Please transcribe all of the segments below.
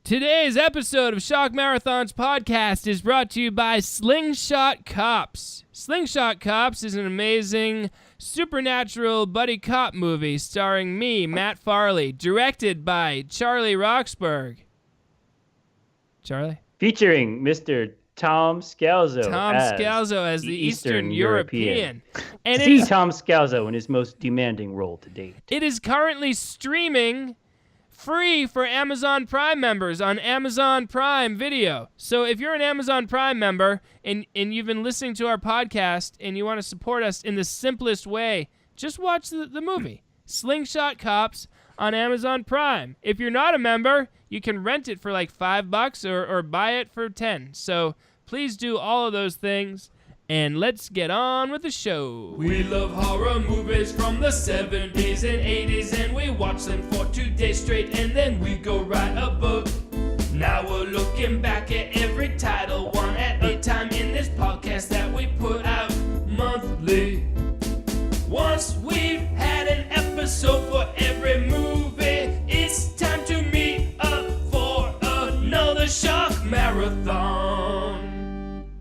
Today's episode of ShockMarathons podcast is brought to you by Slingshot Cops. Slingshot Cops is an amazing supernatural buddy cop movie starring me, Matt Farley, directed by Charlie Roxburgh. Charlie? Featuring Mr. Tom Scalzo. As the Eastern European. And See Tom Scalzo in his most demanding role to date. It is currently streaming free for Amazon Prime members on Amazon Prime Video. So if you're an Amazon Prime member and you've been listening to our podcast and you want to support us in the simplest way, just watch the movie, Slingshot Cops, on Amazon Prime. If you're not a member, you can rent it for like $5 or buy it for $10. So please do all of those things. And let's get on with the show. We love horror movies from the 70s and 80s, and we watch them for 2 days straight, and then we go write a book. Now we're looking back at every title, one at a time, in this podcast that we put out monthly. Once we've had an episode for every movie, it's time to meet up for another Shock Marathon.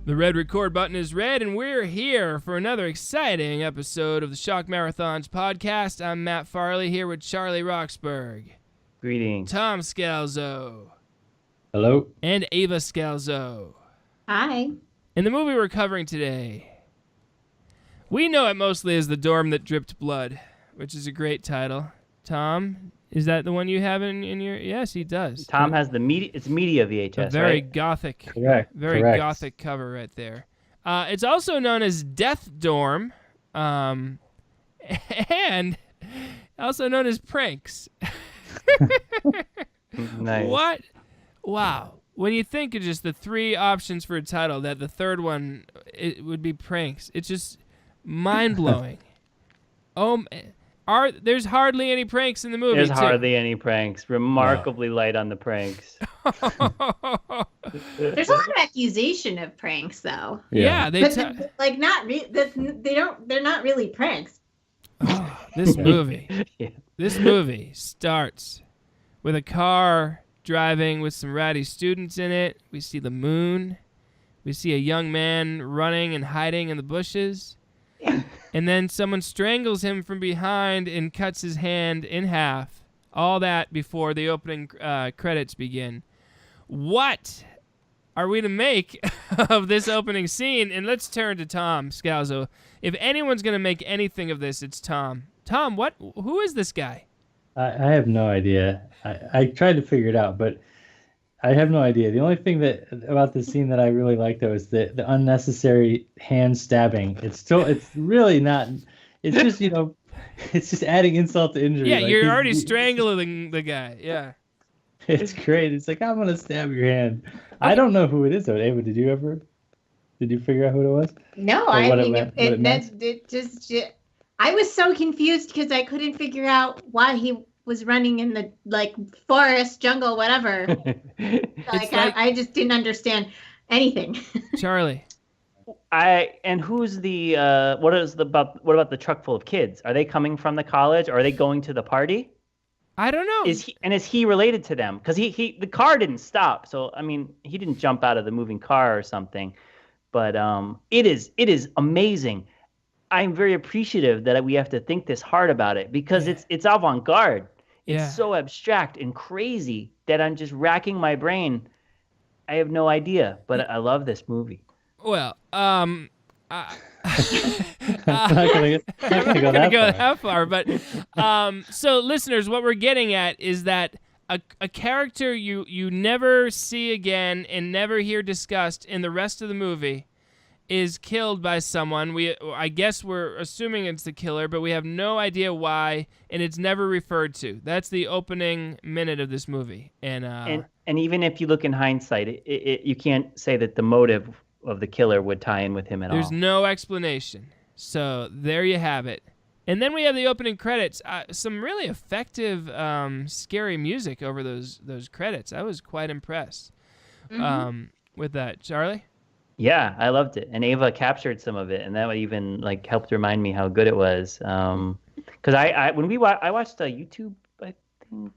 The red record button is red, and we're here for another exciting episode of the Shock Marathons podcast. I'm Matt Farley here with Charlie Roxburgh. Greetings. Tom Scalzo. Hello. And Ava Scalzo. Hi. In the movie we're covering today, we know it mostly as The Dorm That Dripped Blood, which is a great title. Tom, is that the one you have in your... Yes, he does. Tom has the media... It's media VHS, a very right? gothic... Correct. Very gothic cover right there. It's also known as Death Dorm, and also known as Pranks. Nice. What? Wow. When you think of just the 3 options for a title, that the third one it would be Pranks, it's just mind-blowing. There's hardly any pranks in the movie. There's hardly any pranks. Remarkably light on the pranks. There's a lot of accusation of pranks, though. Yeah, They're not really pranks. This movie. Yeah. This movie starts with a car driving with some ratty students in it. We see the moon. We see a young man running and hiding in the bushes. And then someone strangles him from behind and cuts his hand in half. All that before the opening credits begin. What are we to make of this opening scene? And let's turn to Tom Scalzo. If anyone's going to make anything of this, it's Tom. Tom, who is this guy? I have no idea. I tried to figure it out, but I have no idea. The only thing about the scene that I really like, though, is the unnecessary hand stabbing. It's really not. It's just, it's just adding insult to injury. Yeah, you're already strangling the guy. Yeah. It's great. It's like, I'm going to stab your hand. Okay. I don't know who it is, though. Ava, did you figure out who it was? No, I was so confused because I couldn't figure out why he was running in the forest, jungle, whatever. I just didn't understand anything. Charlie. Who's the what about the truck full of kids? Are they coming from the college, or are they going to the party? I don't know. Is he related to them? Because the car didn't stop, so I mean he didn't jump out of the moving car or something. But it is amazing. I'm very appreciative that we have to think this hard about it because it's avant-garde. It's so abstract and crazy that I'm just racking my brain. I have no idea, but I love this movie. Well, I'm not going to go that far, but so listeners, what we're getting at is that a character you never see again and never hear discussed in the rest of the movie is killed by someone. I guess we're assuming it's the killer, but we have no idea why, and it's never referred to. That's the opening minute of this movie. And even if you look in hindsight, you can't say that the motive of the killer would tie in with him at all. There's no explanation. So there you have it. And then we have the opening credits. Some really effective, scary music over those credits. I was quite impressed with that. Charlie? Yeah, I loved it, and Ava captured some of it, and that even helped remind me how good it was. Because I watched a YouTube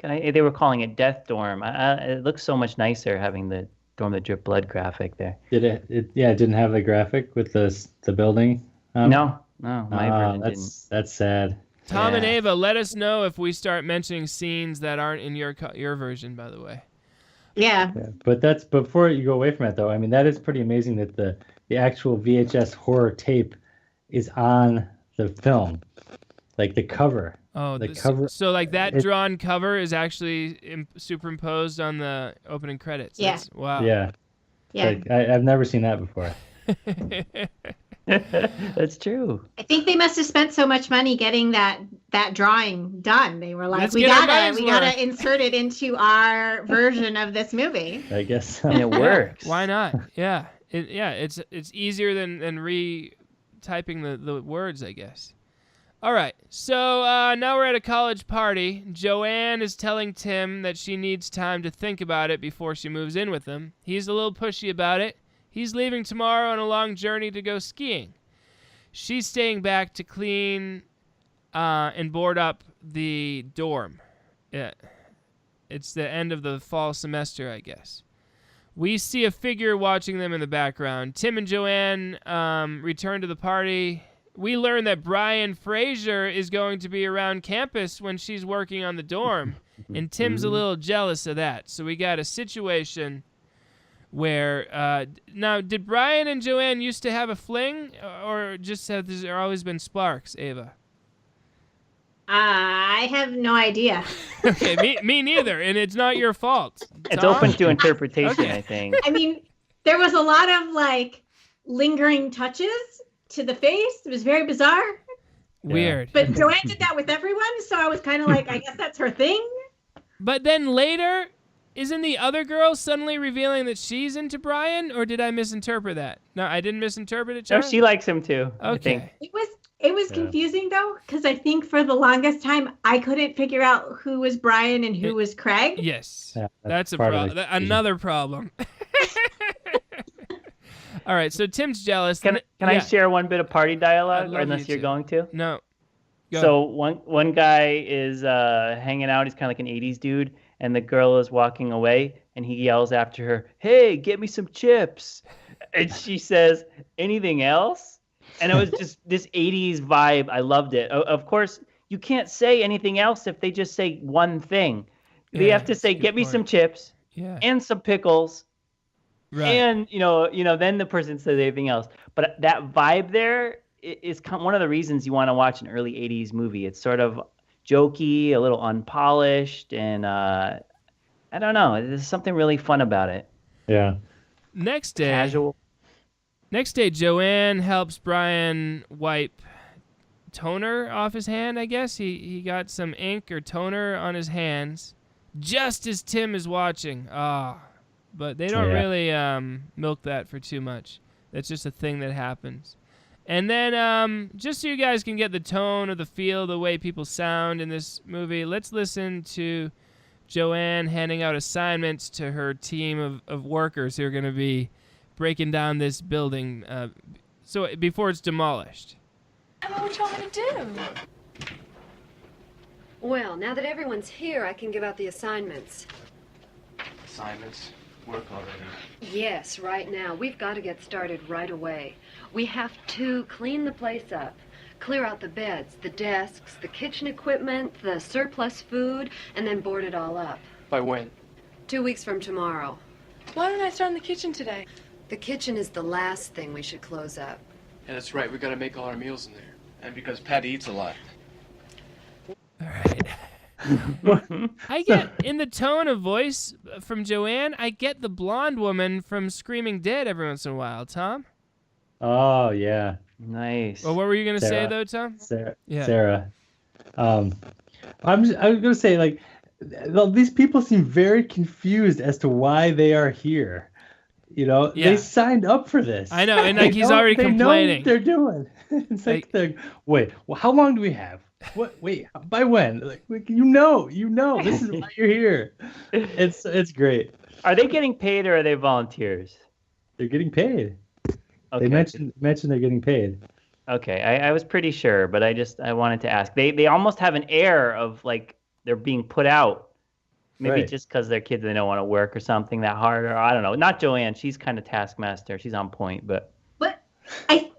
They were calling it Death Dorm. It looks so much nicer having the Dorm that Drip Blood graphic there. Did it? Yeah, it didn't have the graphic with the building. No, my version didn't. That's sad. Tom and Ava, let us know if we start mentioning scenes that aren't in your version, by the way. Yeah. But that's before you go away from it, though. I mean, that is pretty amazing that the actual VHS horror tape is on the film, like the cover. Oh, the cover. So like that drawn cover is actually superimposed on the opening credits. Yeah. Wow. Yeah. Yeah. Like, I've never seen that before. That's true. I think they must have spent so much money getting that drawing done. They were like, Let's we get our gotta money's worth." insert it into our version of this movie. I guess so. And it works. Why not? Yeah. It's easier than retyping the words, I guess. All right. So now we're at a college party. Joanne is telling Tim that she needs time to think about it before she moves in with him. He's a little pushy about it. He's leaving tomorrow on a long journey to go skiing. She's staying back to clean and board up the dorm. It's the end of the fall semester, I guess. We see a figure watching them in the background. Tim and Joanne return to the party. We learn that Brian Fraser is going to be around campus when she's working on the dorm, and Tim's a little jealous of that. So we got a situation where now, did Brian and Joanne used to have a fling, or just have there always been sparks, Ava? I have no idea. Okay, me neither, and it's not your fault. It's Tom? open to interpretation, Okay. I think. I mean, there was a lot of like lingering touches to the face. It was very bizarre. Weird. But Joanne did that with everyone, so I was kind of like, I guess that's her thing. But then later, isn't the other girl suddenly revealing that she's into Brian, or did I misinterpret that? No, I didn't misinterpret it, No, John? she likes him too. I think. Okay. It was confusing though, because I think for the longest time I couldn't figure out who was Brian and who was Craig. Yes. Yeah, that's a part of problem. the Another problem. All right, so Tim's jealous. Can I share one bit of party I'd dialogue, love unless you you're to. going to? No. Go. So one guy is hanging out. He's kind of like an 80s dude, and the girl is walking away, and he yells after her, "Hey, get me some chips." And she says, "Anything else?" And it was just this 80s vibe. I loved it. Of course, you can't say anything else if they just say one thing. They Yeah, have to that's a say, good "Get me point. some chips Yeah. and some pickles." Right. And then the person says anything else. But that vibe there is one of the reasons you want to watch an early 80s movie. It's sort of jokey, a little unpolished, and I don't know. There's something really fun about it. Yeah. Next day, Casual. Joanne helps Brian wipe toner off his hand, I guess. He got some ink or toner on his hands just as Tim is watching. But they don't really milk that for too much. That's just a thing that happens. And then just so you guys can get the tone or the feel, the way people sound in this movie, let's listen to Joanne handing out assignments to her team of workers who are going to be breaking down this building so before it's demolished. What y'all gonna do? Well, now that everyone's here, I can give out the assignments. Assignments? Work already. Yes, right now. We've got to get started right away. We have to clean the place up. Clear out the beds, the desks, the kitchen equipment, the surplus food, and then board it all up. By when? 2 weeks from tomorrow. Why don't I start in the kitchen today? The kitchen is the last thing we should close up. Yeah, that's right. We gotta make all our meals in there. And because Patty eats a lot. All right. I get, in the tone of voice from Joanne, I get the blonde woman from Screaming Dead every once in a while. Tom? Oh yeah. Nice. Well, what were you going to say, Sarah. though, Tom? Sarah. Yeah. Sarah. I was gonna say, like, these people seem very confused as to why they are here. You know, Yeah. they signed up for this. I know, and like he's already they complaining. know what they're doing. It's like, wait, well, how long do we have? What? Wait, by when? Like, you know, this is why you're here. It's great. Are they getting paid or are they volunteers? They're getting paid. Okay. They mentioned they're getting paid. Okay, I was pretty sure, but I wanted to ask. They almost have an air of like they're being put out. Maybe Right. just because they're kids, they don't want to work or something that hard, or I don't know. Not Joanne. She's kind of taskmaster. She's on point, but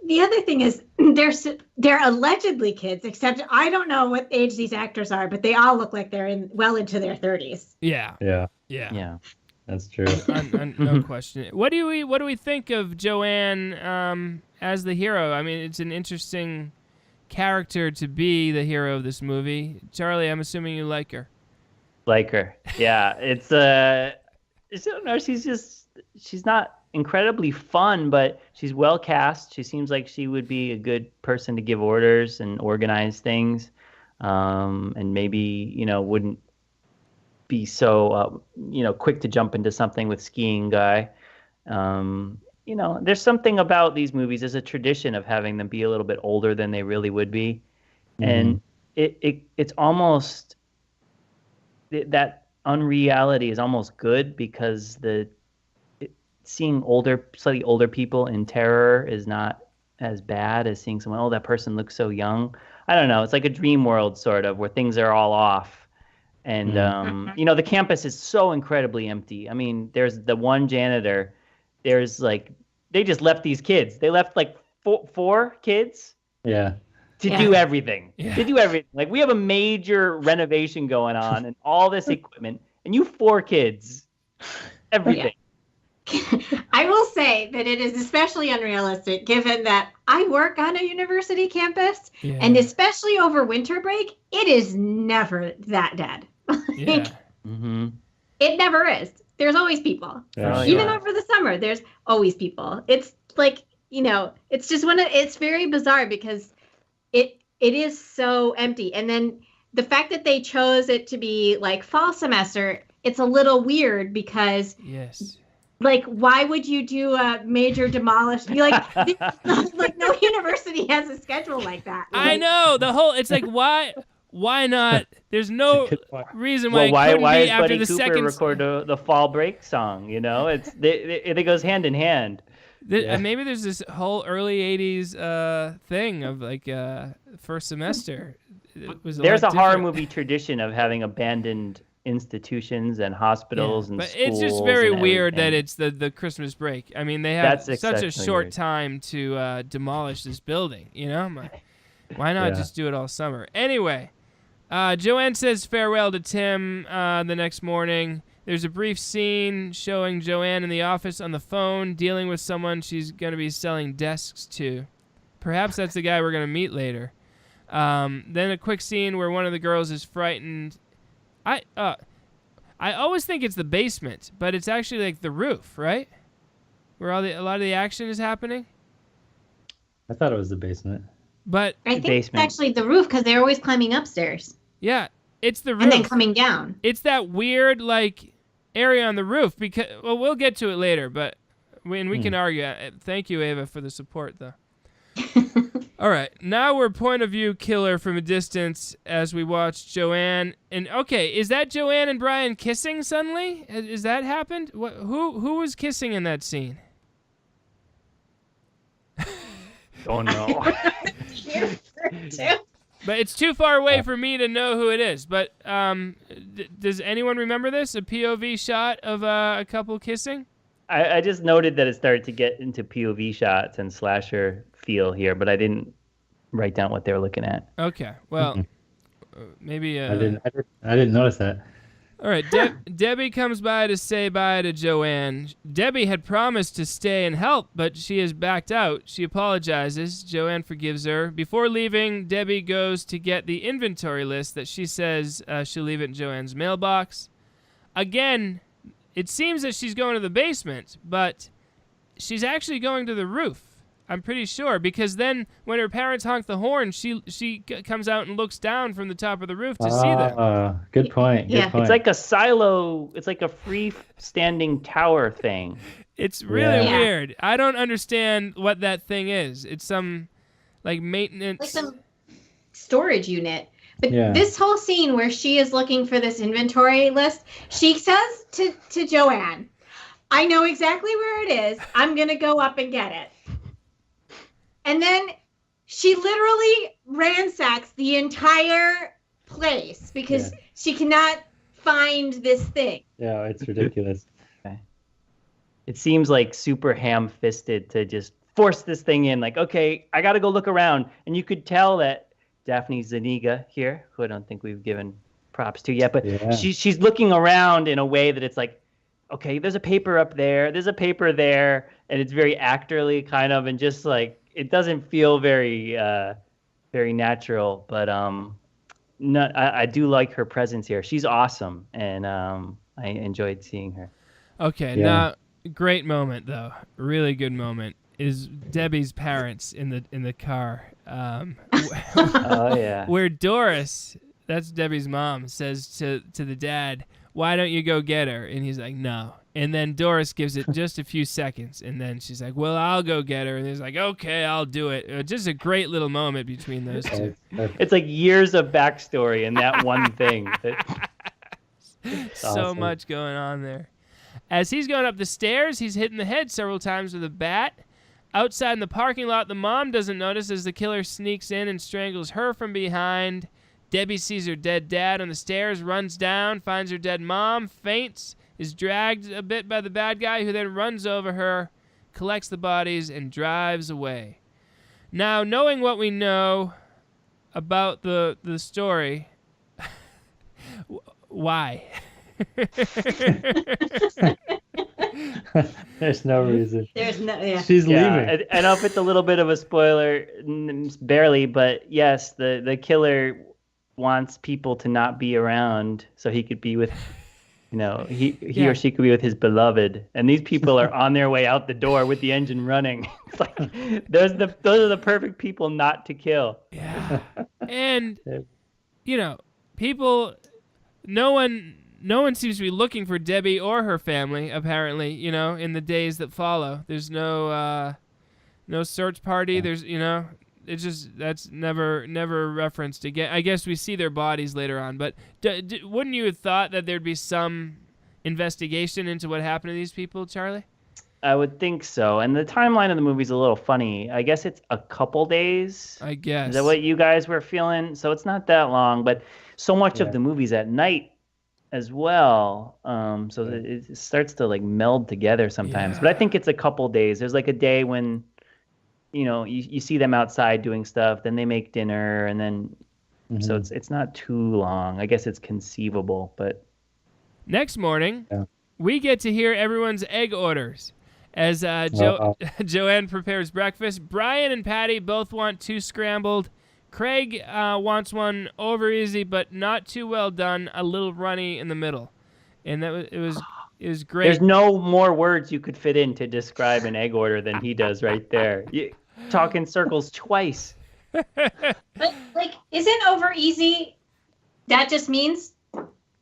the other thing is they're allegedly kids, except I don't know what age these actors are, but they all look like they're well into their 30s. Yeah. yeah. That's true. No question. What do we think of Joanne as the hero? I mean, it's an interesting character to be the hero of this movie. Charlie, I'm assuming you like her. Like her. Yeah. It's I don't know, she's not incredibly fun, but she's well cast. She seems like she would be a good person to give orders and organize things, and maybe wouldn't be so quick to jump into something with skiing guy. There's something about these movies. There's a tradition of having them be a little bit older than they really would be, and it's almost that unreality is almost good, because seeing slightly older people in terror is not as bad as seeing someone, that person looks so young. I don't know. It's like a dream world sort of, where things are all off. And, the campus is so incredibly empty. I mean, there's the one janitor. There's they just left these kids. They left four kids. Yeah. To do everything. To do everything. We have a major renovation going on and all this equipment, and you 4 kids. Everything. Yeah. I will say that it is especially unrealistic, given that I work on a university campus, and especially over winter break, it is never that dead. It never is. There's always people. Even over the summer, there's always people. It's it's just it's very bizarre, because it is so empty. And then the fact that they chose it to be fall semester, it's a little weird, because why would you do a major demolish? No university has a schedule like that. I know it's why not? There's no reason why why it couldn't be is after Buddy the Cooper second. record the fall break song? It goes hand in hand. Maybe there's this whole early '80s thing of first semester. There's a horror movie tradition of having abandoned institutions and hospitals and but schools. It's just very weird that it's the Christmas break. I mean, they have such a short weird time to demolish this building. Why not just do it all summer? Anyway, Joanne says farewell to Tim the next morning. There's a brief scene showing Joanne in the office on the phone dealing with someone she's going to be selling desks to. Perhaps that's the guy we're going to meet later. Then a quick scene where one of the girls is frightened. I always think it's the basement, but it's actually the roof, right? Where a lot of the action is happening. I thought it was the basement. But I think it's actually the roof, because they're always climbing upstairs. Yeah, it's the roof. And then coming down. It's that weird area on the roof, because we'll get to it later, but we can argue. Thank you, Ava, for the support, though. All right, now we're point of view killer from a distance as we watch Joanne. And is that Joanne and Brian kissing suddenly? Is that happened? Who was kissing in that scene? Oh no. But it's too far away for me to know who it is. But does anyone remember this? A POV shot of a couple kissing? I just noted that it started to get into POV shots and slasher feel here, but I didn't write down what they were looking at. Okay, well, maybe I didn't notice that. All right, Debbie comes by to say bye to Joanne. Debbie had promised to stay and help, but she has backed out. She apologizes. Joanne forgives her. Before leaving, Debbie goes to get the inventory list that she says she'll leave it in Joanne's mailbox. Again, it seems that she's going to the basement, but she's actually going to the roof. I'm pretty sure, because then when her parents honk the horn, she comes out and looks down from the top of the roof to see them. Good point. Good point. It's like a silo. It's like a free-standing tower thing. It's really weird. I don't understand what that thing is. It's some maintenance, some storage unit. But this whole scene where she is looking for this inventory list, she says to Joanne, "I know exactly where it is. I'm gonna go up and get it." And then she literally ransacks the entire place because she cannot find this thing. Yeah, it's ridiculous. It seems like super ham-fisted to just force this thing in. Like, okay, I got to go look around. And you could tell that Daphne Zuniga here, who I don't think we've given props to yet, but she's looking around in a way that it's like, okay, there's a paper up there, there's a paper there, and it's very actorly kind of, and just like, it doesn't feel very very natural, but I do like her presence here. She's awesome, and I enjoyed seeing her. Okay, now great moment though, really good moment is Debbie's parents in the car. Where Doris, that's Debbie's mom, says to the dad, "Why don't you go get her?" And he's like, "No." And then Doris gives it just a few seconds, and then she's like, "Well, I'll go get her." And he's like, "Okay, I'll do it." Just a great little moment between those two. It's like years of backstory in that one thing. So awesome. much going on there. As he's going up the stairs, he's hitting the head several times with a bat. Outside in the parking lot, the mom doesn't notice as the killer sneaks in and strangles her from behind. Debbie sees her dead dad on the stairs, runs down, finds her dead mom, faints, is dragged a bit by the bad guy, who then runs over her, collects the bodies, and drives away. Now, knowing what we know about the story, why? There's no reason. There's no. She's leaving. And I'll put a little bit of a spoiler, barely, but yes, the killer wants people to not be around so he could be with, he or she could be with his beloved. And these people are on their way out the door with the engine running. It's like those are the perfect people not to kill. Yeah. And people, no one seems to be looking for Debbie or her family, apparently, in the days that follow. There's no search party. There's, it's just, that's never referenced again. I guess we see their bodies later on, but wouldn't you have thought that there'd be some investigation into what happened to these people, Charlie? I would think so. And the timeline of the movie's a little funny. I guess it's a couple days. I guess. Is that what you guys were feeling? So it's not that long, but so much of the movie's at night as well, so it starts to like meld together sometimes. But I think it's a couple days. There's like a day when you see them outside doing stuff, then they make dinner, and then so it's not too long. I guess it's conceivable. But next morning we get to hear everyone's egg orders as Joanne prepares breakfast. Brian and Patty both want 2 scrambled. Craig wants one over easy, but not too well done, a little runny in the middle. And it was great. There's no more words you could fit in to describe an egg order than he does right there. You talk in circles twice. But isn't over easy, that just means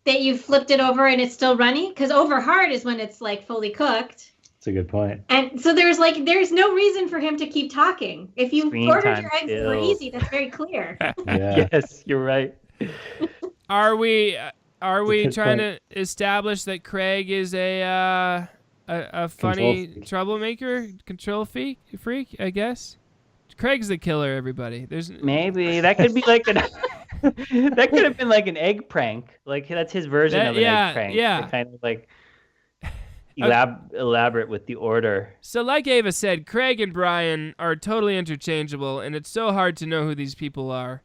that you flipped it over and it's still runny? Because over hard is when it's like fully cooked. That's a good point. And so there's no reason for him to keep talking. If you ordered your eggs over easy, that's very clear. Yes, you're right. Are we trying to establish that Craig is a funny troublemaker, control freak? I guess Craig's the killer. Everybody, maybe that could be like that could have been like an egg prank. Like that's his version of an egg prank. Yeah, kind of like elaborate with the order. So, like Ava said, Craig and Brian are totally interchangeable, and it's so hard to know who these people are.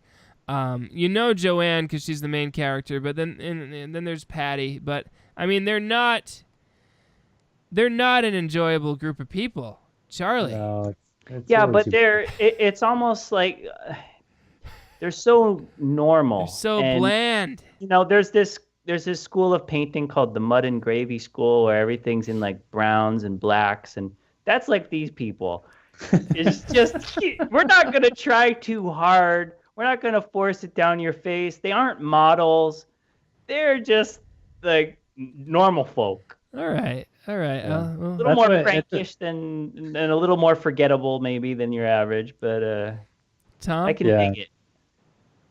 Joanne because she's the main character, but then and then there's Patty. But I mean, they're not an enjoyable group of people. Charlie. No, but it's almost like they're so normal. They're so bland. There's this school of painting called the Mud and Gravy School where everything's in like browns and blacks, and that's like these people. It's just we're not gonna try too hard. We're not going to force it down your face. They aren't models. They're just like normal folk. All right. Yeah. A little more prankish than a little more forgettable maybe than your average, but Tom, I can dig it.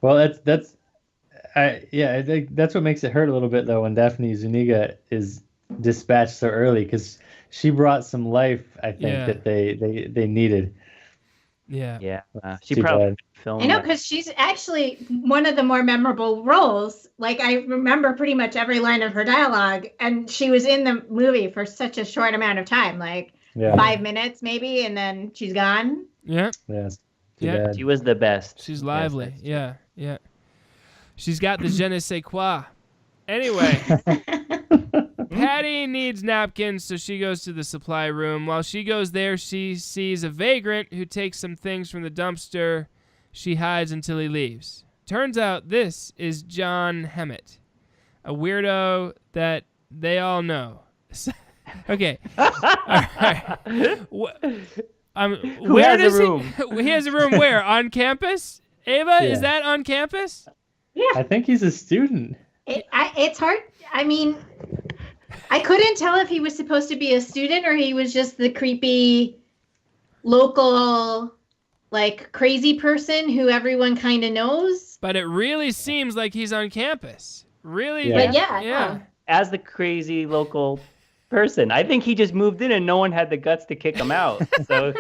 Well, I think that's what makes it hurt a little bit though when Daphne Zuniga is dispatched so early because she brought some life. I think that they needed. Yeah. Yeah. She Too probably bad. filmed I know, that. because she's actually one of the more memorable roles. Like, I remember pretty much every line of her dialogue, and she was in the movie for such a short amount of time, like Yeah. 5 minutes maybe, and then she's gone. Yeah. Yeah. Too Yeah. bad. She was the best. She's Yes, lively. that's true. Yeah. Yeah. She's got the je ne sais quoi. Anyway, Patty needs napkins, so she goes to the supply room. While she goes there, she sees a vagrant who takes some things from the dumpster. She hides until he leaves. Turns out this is John Hammett, a weirdo that they all know. Okay. All right. Who has a room? He has a room where? On campus? Ava, is Yeah. that on campus? I think he's a student. It's hard. I mean, I couldn't tell if he was supposed to be a student or he was just the creepy local, like, crazy person who everyone kind of knows. But it really seems like he's on campus. Really? Yeah. But yeah, Yeah. As the crazy local person, I think he just moved in and no one had the guts to kick him out. So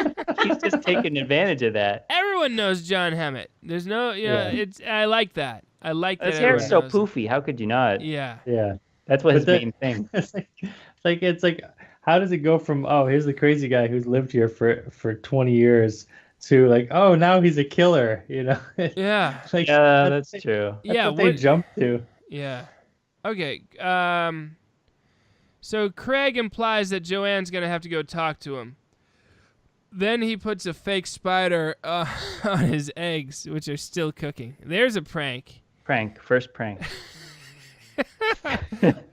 he's just taking advantage of that. Everyone knows John Hammett. There's no, Yeah. I like that. I like that. His hair is so everyone knows poofy. How could you not? it. Yeah. Yeah. That's what his But main thing. It's like, how does it go from, oh, here's the crazy guy who's lived here for 20 years to like, oh, now he's a killer, you know? Yeah. Like, Yeah, that's true. That's Yeah, what they what- jump to. Yeah. Okay. So Craig implies that Joanne's going to have to go talk to him. Then he puts a fake spider on his eggs, which are still cooking. There's a prank. First prank.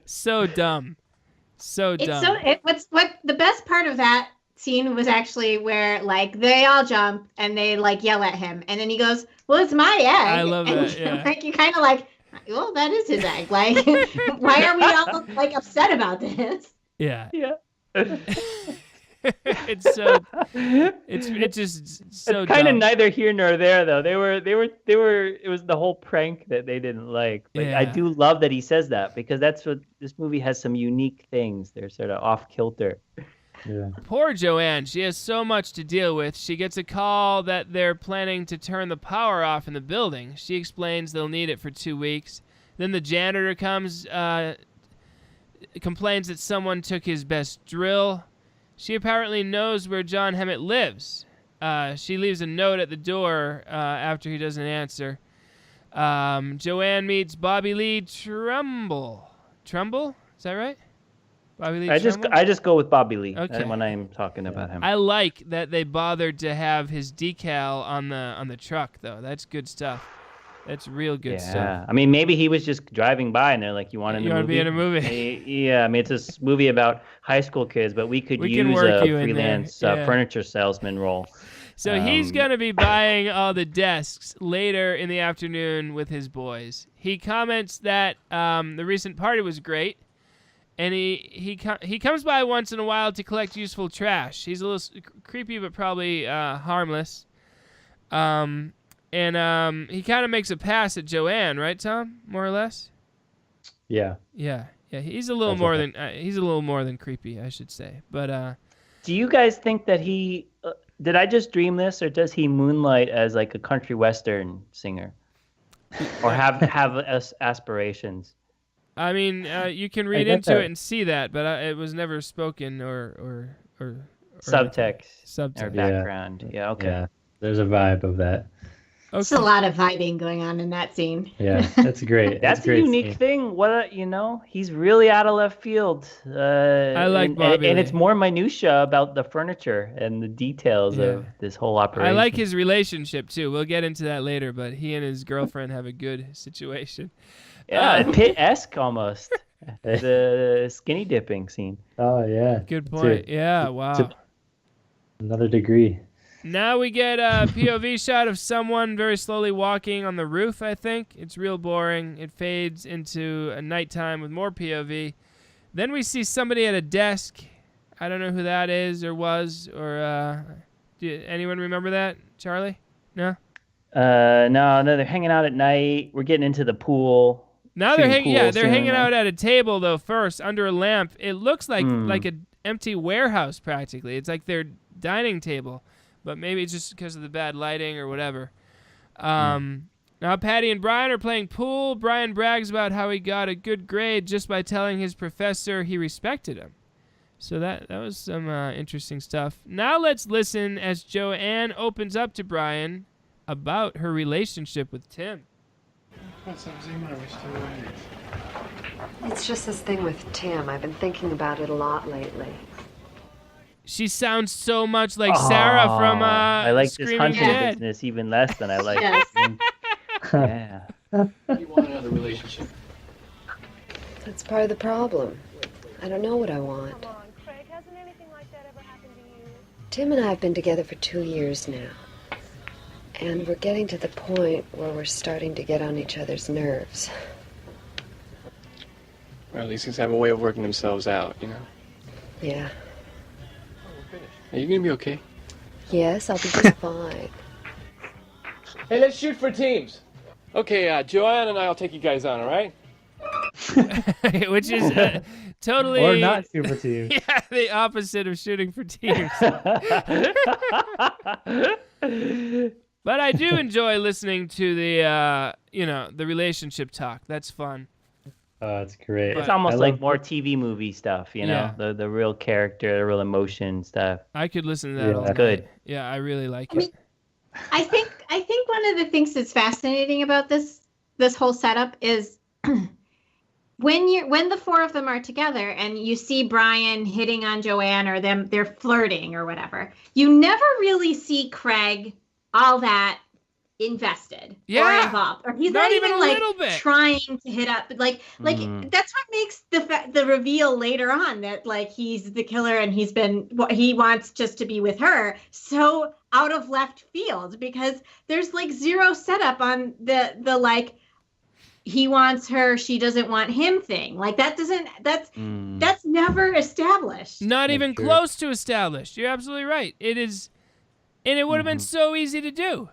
So dumb. So dumb. What the best part of that scene was actually where, like, they all jump and they, like, yell at him, and then he goes, "Well, it's my egg." I love and that, yeah. Like, you kind of like, well, that is his egg. Like, why are we all like upset about this? Yeah. Yeah. It's so. It's just so It's kind of dumb. neither here nor there, though. They were. It was the whole prank that they didn't like. But I Yeah. do love that he says that because that's what this movie has. Some unique things. They're sort of off kilter. Yeah. Poor Joanne. She has so much to deal with. She gets a call that they're planning to turn the power off in the building. She explains they'll need it for 2 weeks. Then the janitor comes, complains that someone took his best drill. She apparently knows where John Hammett lives. She leaves a note at the door after he doesn't answer. Joanne meets Bobby Lee Tremble. Tremble? Is that right? Bobby Lee I Tremble? just go with Bobby Lee Okay. when I'm talking about him. I like that they bothered to have his decal on the truck, though. That's good stuff. That's real good stuff. Yeah, I mean, maybe he was just driving by and they're like, "You want in the You movie? wanna be in a movie? Yeah, I mean, it's a movie about high school kids, but we could We can use work a you in there, freelance yeah. furniture salesman role. So he's going to be buying all the desks later in the afternoon with his boys. He comments that the recent party was great, and he comes by once in a while to collect useful trash. He's a little creepy, but probably harmless. And he kind of makes a pass at Joanne, right, Tom? More or less. Yeah. Yeah. He's a little Sounds more like than he's a little more than creepy, I should say. But Do you guys think that he? Did I just dream this, or does he moonlight as like a country western singer, or have aspirations? I mean, you can read get into that. it and see that, but it was never spoken or Subtext or subtext. Yeah. background. Yeah. Okay. Yeah. There's a vibe of that. There's a lot of vibing going on in that scene. Yeah. That's great. That's a a great unique scene. thing. He's really out of left field. I like Bobby and Lee. it's more minutia about the furniture and the details Yeah. of this whole operation. I like his relationship too. We'll get into that later, but he and his girlfriend have a good situation. Yeah, Pitt-esque almost. The skinny dipping scene. Oh yeah. Good point. Yeah, wow. Another degree. Now we get a POV shot of someone very slowly walking on the roof, I think. It's real boring. It fades into a nighttime with more POV. Then we see somebody at a desk. I don't know who that is or was, or anyone remember that? Charlie? No? No, they're hanging out at night. We're getting into the pool. Now they're Shooting they're pool soon, hanging right? out at a table though first under a lamp. It looks like an empty warehouse practically. It's like their dining table. but maybe it's just because of the bad lighting or whatever. Now Patty and Brian are playing pool. Brian brags about how he got a good grade just by telling his professor he respected him. So that was some interesting stuff. Now let's listen as Joanne opens up to Brian about her relationship with Tim. It's just this thing with Tim. I've been thinking about it a lot lately. She sounds so much like Sarah from I like this Screaming hunting Dead. business even less than I like Yes. Yeah. You want another relationship? That's part of the problem. I don't know what I want. Come on, Craig, hasn't anything like that ever happened to you? Tim and I have been together for 2 years now. And we're getting to the point where we're starting to get on each other's nerves. Well, these things have a way of working themselves out, you know? Yeah. Are you gonna be okay? Yes, I'll be just fine. Hey, let's shoot for teams. Okay, Joanne and I'll take you guys on, all right? Which is totally Or not super teams. Yeah, the opposite of shooting for teams. But I do enjoy listening to the the relationship talk. That's fun. Oh, it's great. It's almost I like love- more TV movie stuff, you know, the real character, the real emotion stuff. I could listen to that all Yeah. night. Good. Yeah, I really like I mean, it. I think one of the things that's fascinating about this whole setup is when the four of them are together and you see Brian hitting on Joanne or they're flirting or whatever, you never really see Craig all that invested or involved, or he's Not not even even a like little bit. trying to hit up, like that's what makes the reveal later on that like he's the killer and he wants just to be with her so out of left field, because there's like zero setup on the like he wants her, she doesn't want him thing. Like that's never established. Not even true. close to established. You're absolutely right. It is, and it would have been so easy to do.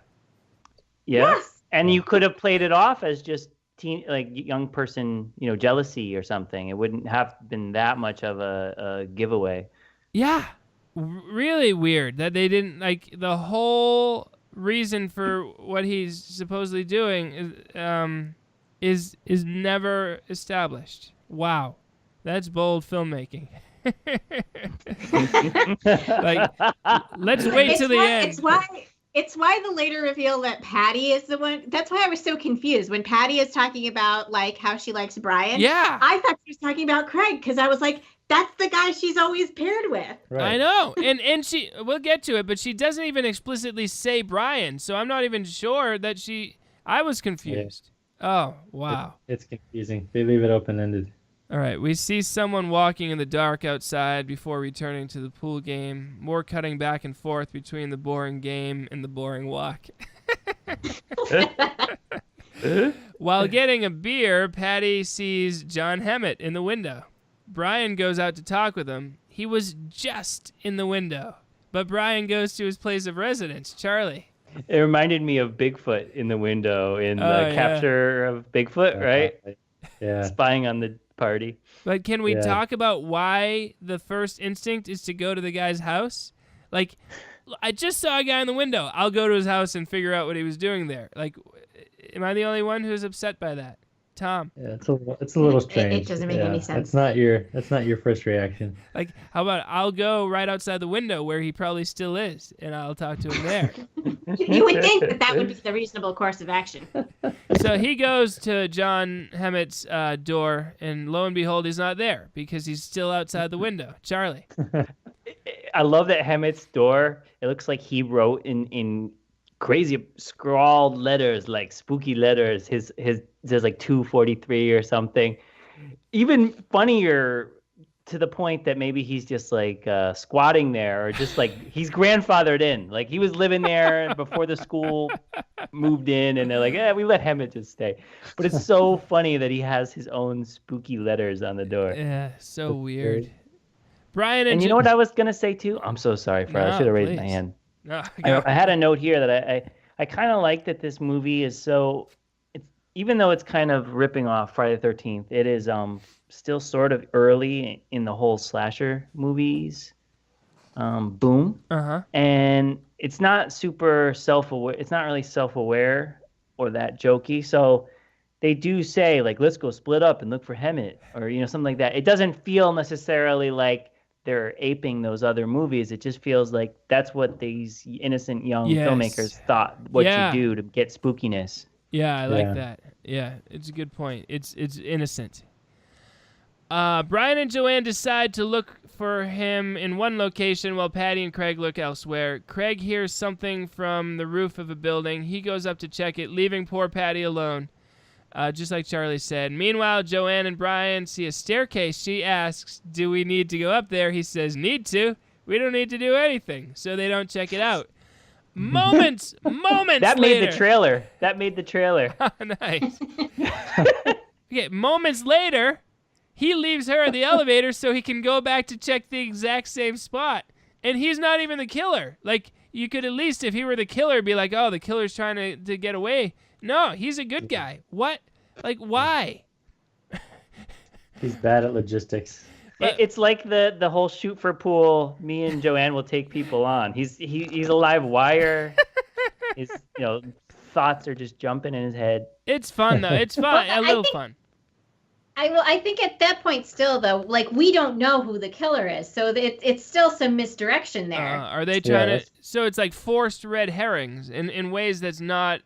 Yeah. Yes. And you could have played it off as just young person, jealousy or something. It wouldn't have been that much of a giveaway. Yeah, really weird that they didn't like the whole reason for what he's supposedly doing is never established. Wow, that's bold filmmaking. Like, let's wait till the end. It's why the later reveal that Patty is the one. That's why I was so confused when Patty is talking about like how she likes Brian. Yeah, I thought she was talking about Craig because I was like, that's the guy she's always paired with. I know, and she. We'll get to it, but she doesn't even explicitly say Brian, so I'm not even sure that she. I was confused. Oh wow, It's confusing. They leave it open ended. All right, we see someone walking in the dark outside before returning to the pool game. More cutting back and forth between the boring game and the boring walk. While getting a beer, Patty sees John Hammett in the window. Brian goes out to talk with him. He was just in the window, but Brian goes to his place of residence, Charlie. It reminded me of Bigfoot in the window in the capture of Bigfoot, right? Yeah. Spying on the party. But can we talk about why the first instinct is to go to the guy's house? Like, I just saw a guy in the window. I'll go to his house and figure out what he was doing there. Like, am I the only one who's upset by that? Tom? Yeah, it's a little strange. It doesn't make any sense. That's not your first reaction. Like, how about I'll go right outside the window where he probably still is, and I'll talk to him there. You would think that would be the reasonable course of action. So he goes to John Hammett's door, and lo and behold, he's not there because he's still outside the window. Charlie. I love that Hammett's door. It looks like he wrote in crazy scrawled letters, like spooky letters. His there's like 243 or something. Even funnier, to the point that maybe he's just like squatting there, or just like he's grandfathered in. Like he was living there before the school moved in, and they're like, "Yeah, we let Hammett just stay." But it's so funny that he has his own spooky letters on the door. Yeah, so weird. Brian And you know what I was gonna say too? I'm so sorry, Fred. I should have raised my please. hand. No, I had a note here that I kind of like that this movie is so. It's even though it's kind of ripping off Friday the 13th, it is still sort of early in the whole slasher movies boom. Uh-huh. And it's not super self-aware. It's not really self-aware or that jokey. So they do say, like, let's go split up and look for Hemet, or, something like that. It doesn't feel necessarily like they're aping those other movies. It just feels like that's what these innocent young filmmakers thought what you do to get spookiness. Yeah, I like that. Yeah, it's a good point. It's innocent. Brian and Joanne decide to look for him in one location while Patty and Craig look elsewhere. Craig hears something from the roof of a building. He goes up to check it, leaving poor Patty alone, just like Charlie said. Meanwhile, Joanne and Brian see a staircase. She asks, do we need to go up there? He says, need to. We don't need to do anything, so they don't check it out. Moments That made later. That made the trailer. Nice. Okay, moments later, he leaves her in the elevator so he can go back to check the exact same spot. And he's not even the killer. Like, you could at least, if he were the killer, be like, oh, the killer's trying to get away. No, he's a good guy. What? Like, why? He's bad at logistics. It's like the whole shoot for pool. Me and Joanne will take people on. He's a live wire. His thoughts are just jumping in his head. It's fun though. It's fun. A little fun. I think at that point still though, like, we don't know who the killer is, so it's still some misdirection there. Are they trying to? So it's like forced red herrings in ways that's not.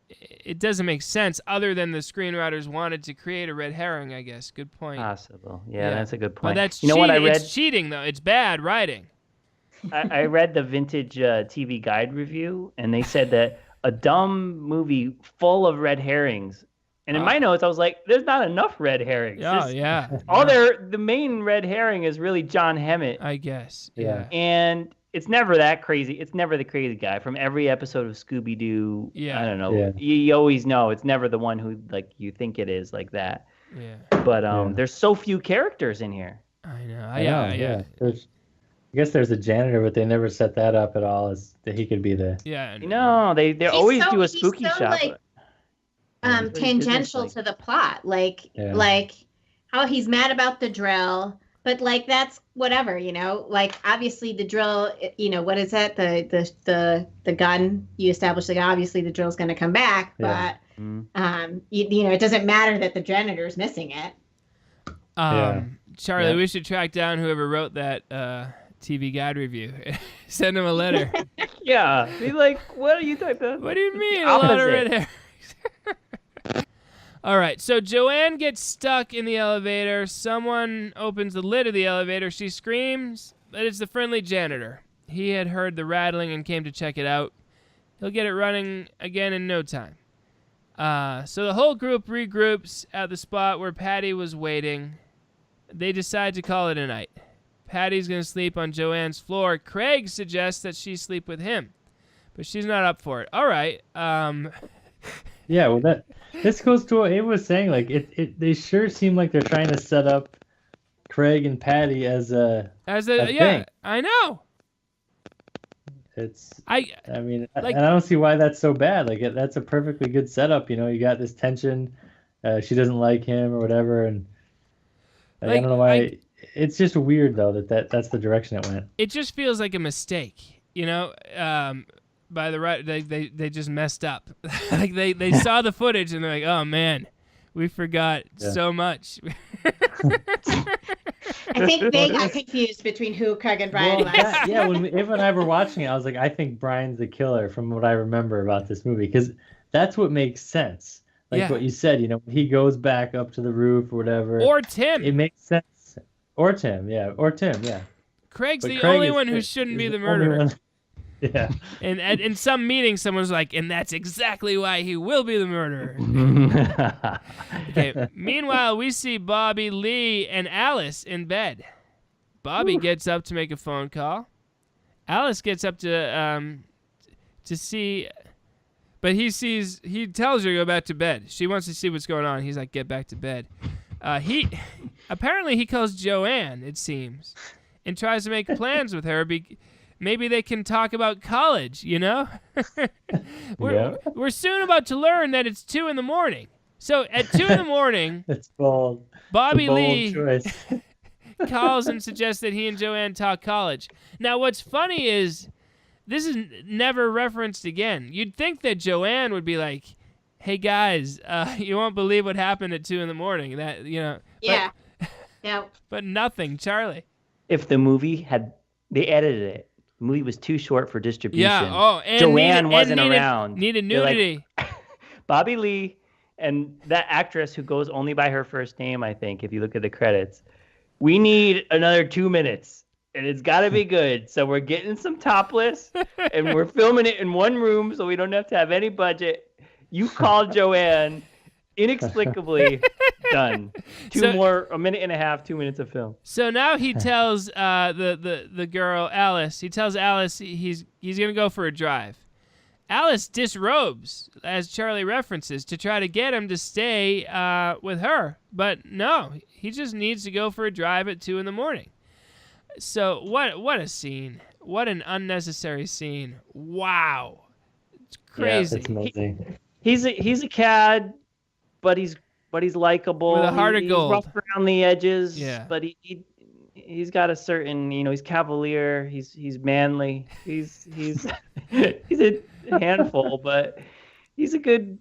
It doesn't make sense other than the screenwriters wanted to create a red herring, I guess. Good point. Possible. Yeah, that's a good point. But that's cheating. What I read? It's cheating, though. It's bad writing. I read the Vintage TV Guide review, and they said that a dumb movie full of red herrings. And in my notes, I was like, there's not enough red herrings. Oh, yeah. The main red herring is really John Hemet. I guess. Yeah. And it's never that crazy. It's never the crazy guy from every episode of Scooby-Doo. Yeah. I don't know. Yeah. You always know it's never the one who like you think it is like that. Yeah. But there's so few characters in here. I know. Yeah. I guess there's a janitor, but they never set that up at all. As that he could be the. Yeah. They always do a spooky shot. Like, tangential to the plot, like how he's mad about the drill. But like that's whatever, like obviously the drill, what is that? The gun, you establish that obviously the drill's going to come back, but it doesn't matter that the janitor's missing it. Charlie, we should track down whoever wrote that TV Guide review. Send him a letter. Yeah, be like, what are you talking about? What do you mean a lot of red herrings? All right, so Joanne gets stuck in the elevator. Someone opens the lid of the elevator. She screams, but it's the friendly janitor. He had heard the rattling and came to check it out. He'll get it running again in no time. So the whole group regroups at the spot where Patty was waiting. They decide to call it a night. Patty's going to sleep on Joanne's floor. Craig suggests that she sleep with him, but she's not up for it. All right. Yeah, well, this goes to what Ava was saying. Like, they sure seem like they're trying to set up Craig and Patty as a thing. I know. I mean, like, and I don't see why that's so bad. Like, that's a perfectly good setup. You got this tension. She doesn't like him or whatever, and I don't know why. It's just weird though that's the direction it went. It just feels like a mistake, by the right, they just messed up. Like they saw the footage and they're like, oh man, we forgot so much. I think they got confused between who Craig and Brian was. When Ava and I were watching it, I was like, I think Brian's the killer from what I remember about this movie, because that's what makes sense. Like what you said, when he goes back up to the roof or whatever. Or Tim. It makes sense. Or Tim. Craig's the only one who shouldn't be the murderer. Yeah. And in some meeting, someone's like, and that's exactly why he will be the murderer. Okay. Meanwhile, we see Bobby, Lee, and Alice in bed. Bobby gets up to make a phone call. Alice gets up to see, but he tells her to go back to bed. She wants to see what's going on. He's like, get back to bed. Apparently he calls Joanne, it seems, and tries to make plans with her. Maybe they can talk about college, We're soon about to learn that it's 2 a.m. So at 2 a.m, it's bold. Bobby bold Lee choice. calls and suggests that he and Joanne talk college. Now, what's funny is this is never referenced again. You'd think that Joanne would be like, "Hey guys, you won't believe what happened at 2 a.m. That Yeah. No. But nothing, Charlie. If the movie they edited it, the movie was too short for distribution. Yeah. Oh, and Joanne wasn't around. Needed They're like, nudity. Bobby Lee and that actress who goes only by her first name, I think, if you look at the credits, we need another 2 minutes. And it's got to be good. So we're getting some topless, and we're filming it in one room so we don't have to have any budget. You call Joanne, inexplicably done. A minute and a half, 2 minutes of film. So now he tells the girl, Alice, he tells Alice he's going to go for a drive. Alice disrobes, as Charlie references, to try to get him to stay with her. But no, he just needs to go for a drive at 2 a.m. So what a scene. What an unnecessary scene. Wow. It's crazy. Yeah, it's amazing. He's a cad, but he's likable. With a heart of gold. He's rough around the edges, Yeah. but he's got a certain, he's cavalier, he's manly. He's he's a handful, but he's a good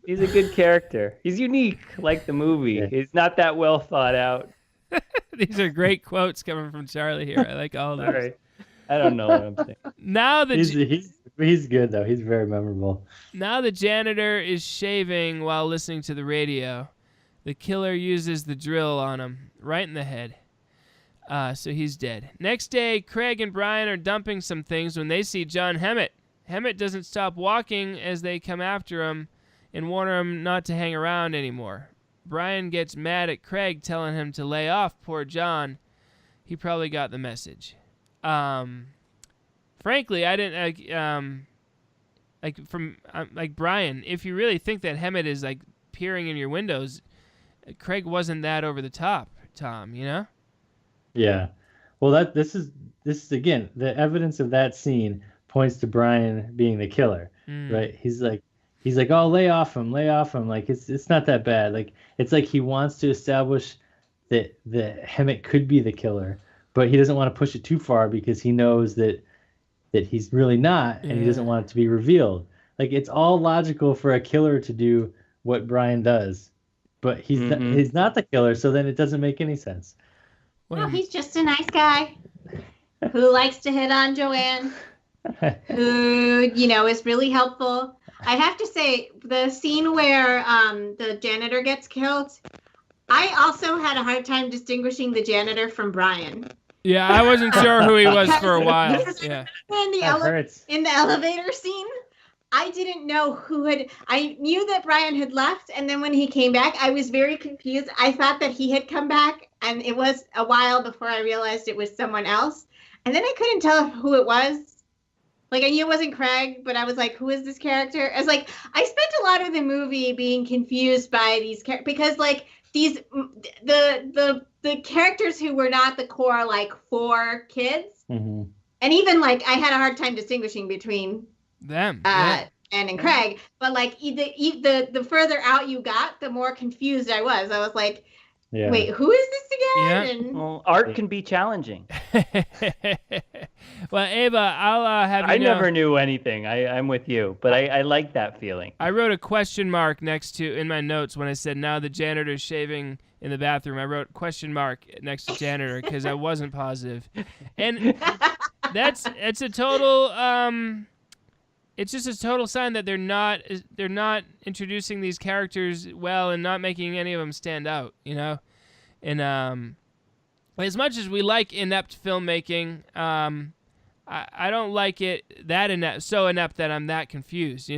character. He's unique like the movie. Yeah. He's not that well thought out. These are great quotes coming from Charlie here. I like all of those. Sorry. I don't know what I'm saying. Now he's good though. He's very memorable. Now the janitor is shaving while listening to the radio. The killer uses the drill on him, right in the head. So he's dead. Next day, Craig and Brian are dumping some things when they see John Hemmett. Hemmett doesn't stop walking as they come after him and warn him not to hang around anymore. Brian gets mad at Craig, telling him to lay off poor John. He probably got the message. Frankly, I didn't like Brian. If you really think that Hemmett is like peering in your windows, Craig wasn't that over the top, Tom. Yeah. Well, this is again the evidence of that scene points to Brian being the killer, right? He's like, oh, lay off him. Like it's not that bad. Like it's like he wants to establish that Hemmett could be the killer, but he doesn't want to push it too far because he knows that he's really not, and he doesn't want it to be revealed. Like it's all logical for a killer to do what Brian does, but he's not the killer, so then it doesn't make any sense. No, he's just a nice guy who likes to hit on Joanne, who is really helpful. I have to say, the scene where the janitor gets killed, I also had a hard time distinguishing the janitor from Brian. Yeah, I wasn't sure who he was for a while. Yeah. In the elevator scene, I didn't know I knew that Brian had left, and then when he came back, I was very confused. I thought that he had come back, and it was a while before I realized it was someone else. And then I couldn't tell who it was. Like, I knew it wasn't Craig, but I was like, who is this character? I was like, I spent a lot of the movie being confused by these characters, because, like, the characters who were not the core, like, 4 kids, and even, like, I had a hard time distinguishing between them, Anne and Craig, but, like, the further out you got, the more confused I was. I was like, wait, who is this again? Yeah. Well, art can be challenging. Well, Ava, I'll have you know. I never knew anything. I'm with you, but I like that feeling. I wrote a question mark in my notes when I said, now the janitor's shaving in the bathroom. I wrote question mark next to janitor because I wasn't positive. And it's a total it's just a total sign that they're not introducing these characters well and not making any of them stand out, And as much as we like inept filmmaking, I don't like it that inept, so inept that I'm that confused,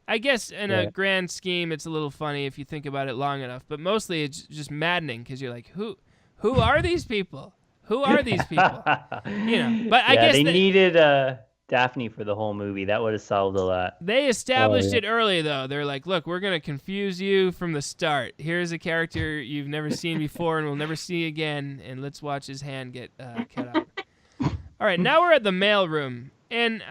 I guess in a grand scheme it's a little funny if you think about it long enough, but mostly it's just maddening because you're like, who are these people? Who are these people? But I guess they needed Daphne for the whole movie. That would have solved a lot. They established it early, though. They're like, look, we're going to confuse you from the start. Here's a character you've never seen before and will never see again, and let's watch his hand get cut out. All right, now we're at the mailroom, and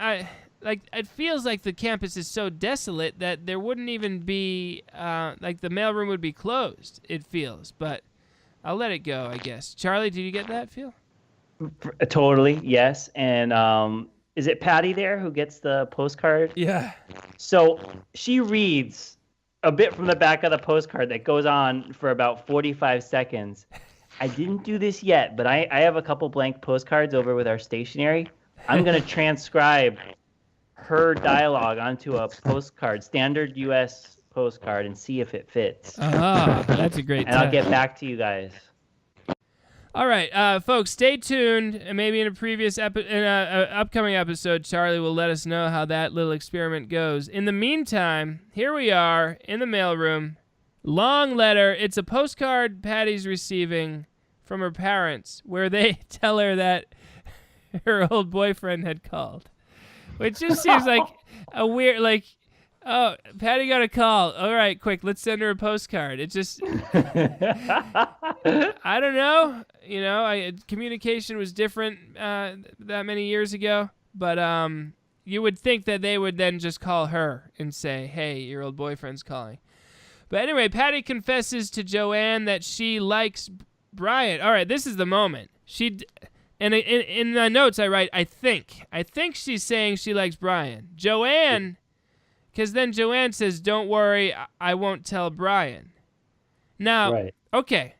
it feels like the campus is so desolate that there wouldn't even be, the mailroom would be closed, it feels. But I'll let it go, I guess. Charlie, did you get that feel? Totally, yes. And is it Patty there who gets the postcard? Yeah. So she reads a bit from the back of the postcard that goes on for about 45 seconds. I didn't do this yet, but I have a couple blank postcards over with our stationery. I'm going to transcribe her dialogue onto a postcard, standard U.S. postcard, and see if it fits. That's a great And I'll get back to you guys. All right, folks, stay tuned. And maybe in a previous upcoming episode, Charlie will let us know how that little experiment goes. In the meantime, here we are in the mailroom. Long letter. It's a postcard Patty's receiving from her parents where they tell her that her old boyfriend had called. Which just seems like a weird, like, oh, Patty got a call. All right, quick, let's send her a postcard. It just, I don't know. You know, communication was different that many years ago. But you would think that they would then just call her and say, hey, your old boyfriend's calling. But anyway, Patty confesses to Joanne that she likes Brian. All right, this is the moment. And in the notes I write, I think she's saying she likes Brian. Joanne, because then Joanne says, don't worry, I won't tell Brian. Now, okay,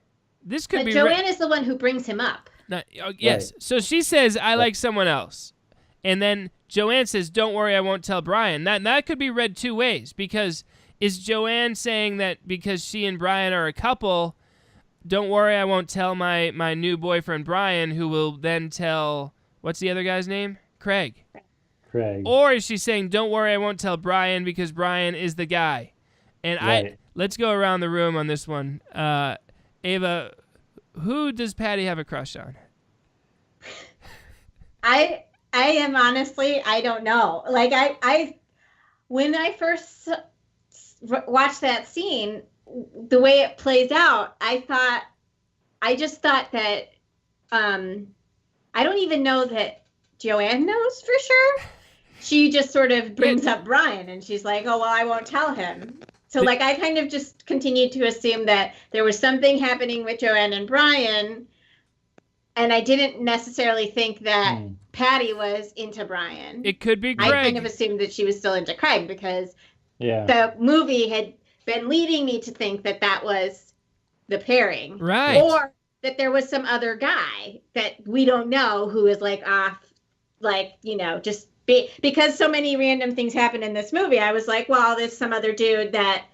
this could but be... Joanne is the one who brings him up. Yes, so she says, I like someone else. And then Joanne says, don't worry, I won't tell Brian. That could be read two ways, because is Joanne saying that because she and Brian are a couple, don't worry, I won't tell my new boyfriend Brian, who will then tell, what's the other guy's name? Craig. Or is she saying, don't worry, I won't tell Brian because Brian is the guy? And let's go around the room on this one. Ava, who does Patty have a crush on? I am honestly, I don't know. Like when I first watched that scene, the way it plays out, I just thought that, I don't even know that Joanne knows for sure. She just sort of brings up Brian and she's like, oh, well, I won't tell him. So like, I kind of just continued to assume that there was something happening with Joanne and Brian. And I didn't necessarily think that Patty was into Brian. It could be Craig. I kind of assumed that she was still into Craig because the movie had been leading me to think that that was the pairing. Right. Or that there was some other guy that we don't know who is like off, like, you know, just because so many random things happen in this movie. I was like, well, there's some other dude that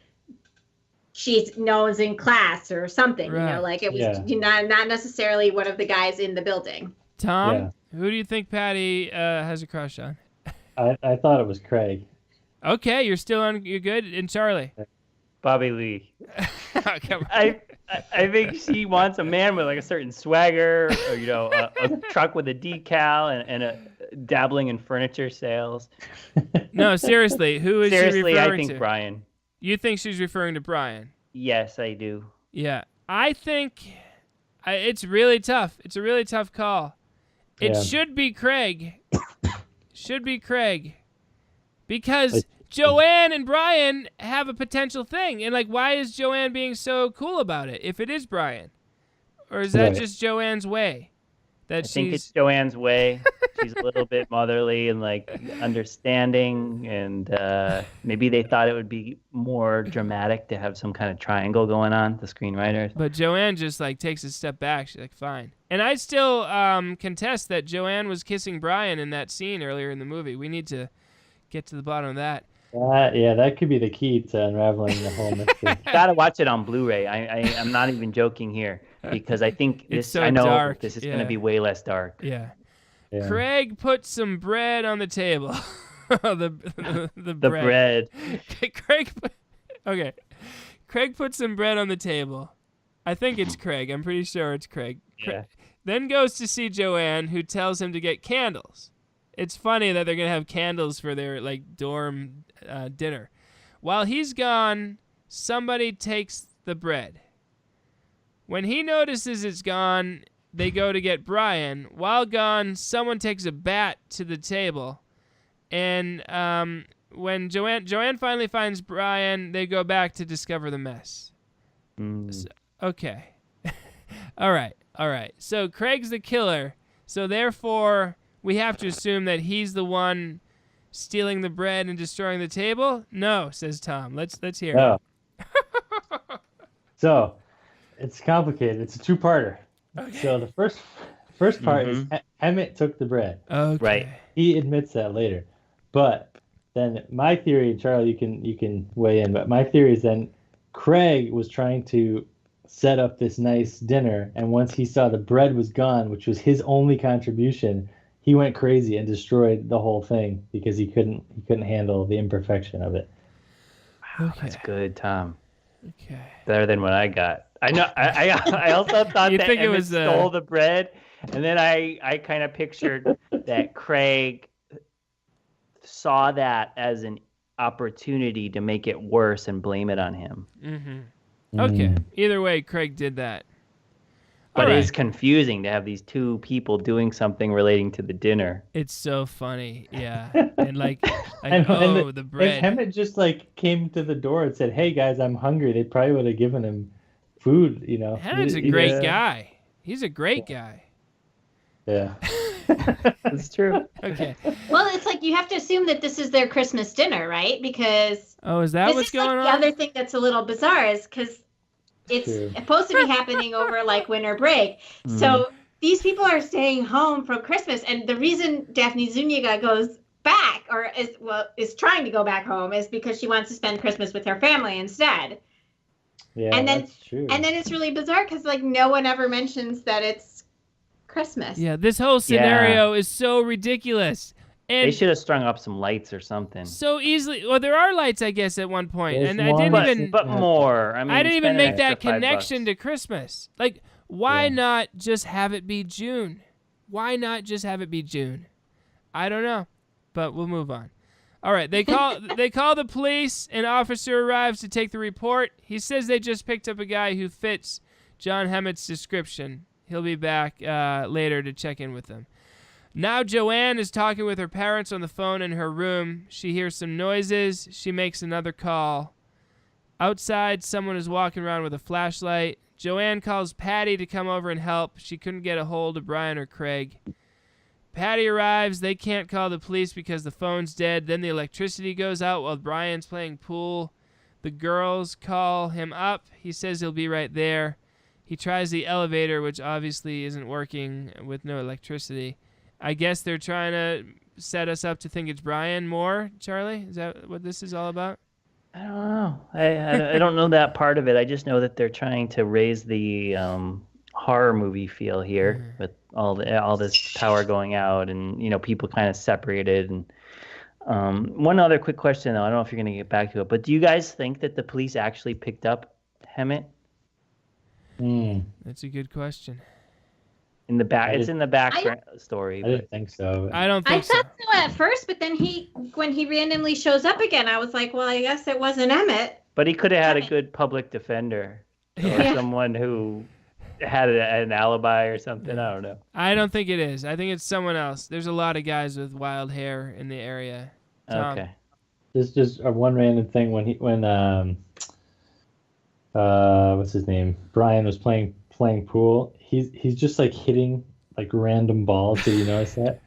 she knows in class or something, you know, like it was not necessarily one of the guys in the building. Tom, who do you think Patty has a crush on? I thought it was Craig. Okay, you're good. And Charlie? Bobby Lee. I think she wants a man with like a certain swagger, or, you know, a truck with a decal and a dabbling in furniture sales. No, seriously, who is she referring to? I think Brian. You think she's referring to Brian? Yes, I do. Yeah, I think it's really tough. It's a really tough call. It should be Craig. Because Joanne and Brian have a potential thing. And, like, why is Joanne being so cool about it if it is Brian? Or is that just Joanne's way? I think it's Joanne's way. She's a little bit motherly and, like, understanding. And maybe they thought it would be more dramatic to have some kind of triangle going on, the screenwriters. But Joanne just, like, takes a step back. She's like, fine. And I still contest that Joanne was kissing Brian in that scene earlier in the movie. We need to get to the bottom of that. That could be the key to unraveling the whole mystery. Gotta watch it on Blu-ray. I'm not even joking here, because I think this. I know dark. This is gonna be way less dark. Yeah. Craig put some bread on the table. the bread. Craig put some bread on the table. I think it's Craig. I'm pretty sure it's Craig. Yeah. Then goes to see Joanne, who tells him to get candles. It's funny that they're going to have candles for their, like, dorm dinner. While he's gone, somebody takes the bread. When he notices it's gone, they go to get Brian. While gone, someone takes a bat to the table. And when Joanne finally finds Brian, they go back to discover the mess. So, okay. All right. So Craig's the killer. So therefore, we have to assume that he's the one stealing the bread and destroying the table? No, says Tom. Let's hear No. it. So, it's complicated. It's a two-parter. Okay. So the first part is Emmett took the bread. Okay. Right. He admits that later. But then my theory, Charlie, you can weigh in, but my theory is then Craig was trying to set up this nice dinner, and once he saw the bread was gone, which was his only contribution, he went crazy and destroyed the whole thing because he couldn't handle the imperfection of it. Wow, Okay. that's good, Tom. Okay. Better than what I got. I know. I also thought You that think it Emmett was, stole the bread, and then I kind of pictured that Craig saw that as an opportunity to make it worse and blame it on him. Mm-hmm. Okay. Either way, Craig did that. But All it is right. confusing to have these two people doing something relating to the dinner. It's so funny, yeah. And like And the if bread. Emmett just like came to the door and said, "Hey guys, I'm hungry," they probably would have given him food. Emmett's a great guy. He's a great guy. Yeah. That's true. Okay. Well, it's like you have to assume that this is their Christmas dinner, right? Because Oh, is that this what's is like going the on? other thing that's a little bizarre is because it's True. supposed to be happening over like winter break. So these people are staying home from Christmas, and the reason Daphne Zuniga goes back or is trying to go back home is because she wants to spend Christmas with her family instead. Yeah, And then- that's true. And then it's really bizarre because like no one ever mentions that it's Christmas. Yeah, this whole scenario is so ridiculous. And They should have strung up some lights or something. so easily. Well, there are lights, I guess, at one point, There's and I one. didn't even. But more. I mean, I didn't even spend an make that extra $5. connection to Christmas. Like, why Yeah. not just have it be June? Why not just have it be June? I don't know, but we'll move on. All right, they call the police. An officer arrives to take the report. He says they just picked up a guy who fits John Hemmett's description. He'll be back later to check in with them. Now Joanne is talking with her parents on the phone in her room. She hears some noises. She makes another call. Outside, someone is walking around with a flashlight. Joanne calls Patty to come over and help. She couldn't get a hold of Brian or Craig. Patty arrives. They can't call the police because the phone's dead. Then the electricity goes out while Brian's playing pool. The girls call him up. He says he'll be right there. He tries the elevator, which obviously isn't working with no electricity. I guess they're trying to set us up to think it's Brian more, Charlie? Is that what this is all about? I don't know. I don't know that part of it. I just know that they're trying to raise the horror movie feel here with all this power going out and people kind of separated. And one other quick question though, I don't know if you're going to get back to it, but do you guys think that the police actually picked up Hemmett? That's a good question. In the back, it's in the background story. I didn't think so. I don't I think so. thought so at first, but then when he randomly shows up again, I was like, well, I guess it wasn't Emmett. But he could have had a good public defender or Yeah. someone who had an alibi or something. I don't know. I don't think it is. I think it's someone else. There's a lot of guys with wild hair in the area. Tom. Okay. Just one random thing when what's his name? Brian was playing pool. He's just like hitting like random balls. Did you notice that?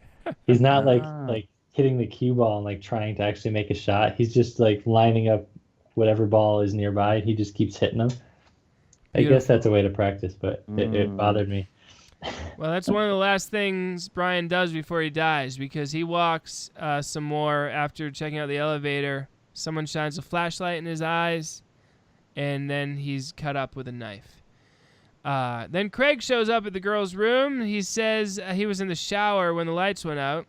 He's not like hitting the cue ball and like trying to actually make a shot. He's just like lining up whatever ball is nearby. He just keeps hitting them. I guess that's a way to practice, but it bothered me. Well, that's one of the last things Brian does before he dies because he walks some more after checking out the elevator. Someone shines a flashlight in his eyes, and then he's cut up with a knife. Then Craig shows up at the girl's room. He says he was in the shower when the lights went out.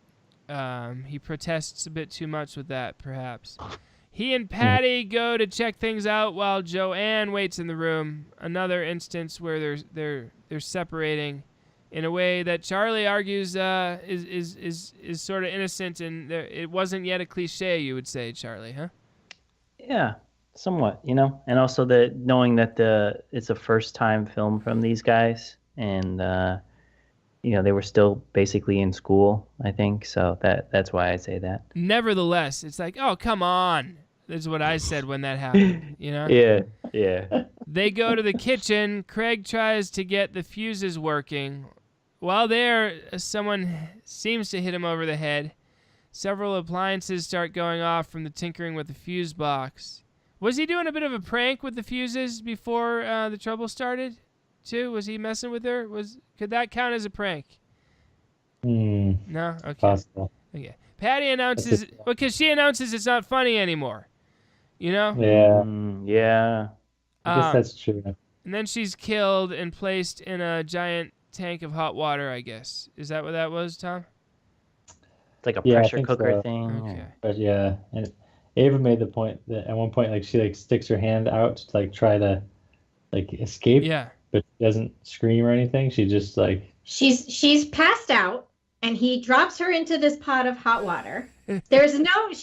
He protests a bit too much with that, perhaps. He and Patty go to check things out while Joanne waits in the room. Another instance where they're separating in a way that Charlie argues is sort of innocent, and it wasn't yet a cliche, you would say, Charlie, huh? Yeah, somewhat, and also knowing that it's a first-time film from these guys, and they were still basically in school, I think, so that's why I say that. Nevertheless, it's like, oh, come on. That's what I said when that happened, Yeah. Yeah. They go to the kitchen. Craig tries to get the fuses working. While there, someone seems to hit him over the head. Several appliances start going off from the tinkering with the fuse box. Was he doing a bit of a prank with the fuses before the trouble started, too? Was he messing with her? Could that count as a prank? No? Okay. Possible. Okay. Patty announces, because she announces it's not funny anymore. You know? Yeah. Yeah. I guess that's true. And then she's killed and placed in a giant tank of hot water, I guess. Is that what that was, Tom? It's like a Yeah, I pressure think cooker so. thing. Okay. But yeah, and Ava made the point that at one point, like, she like sticks her hand out to like try to like escape. Yeah. But she doesn't scream or anything. She just like She's passed out, and he drops her into this pot of hot water. She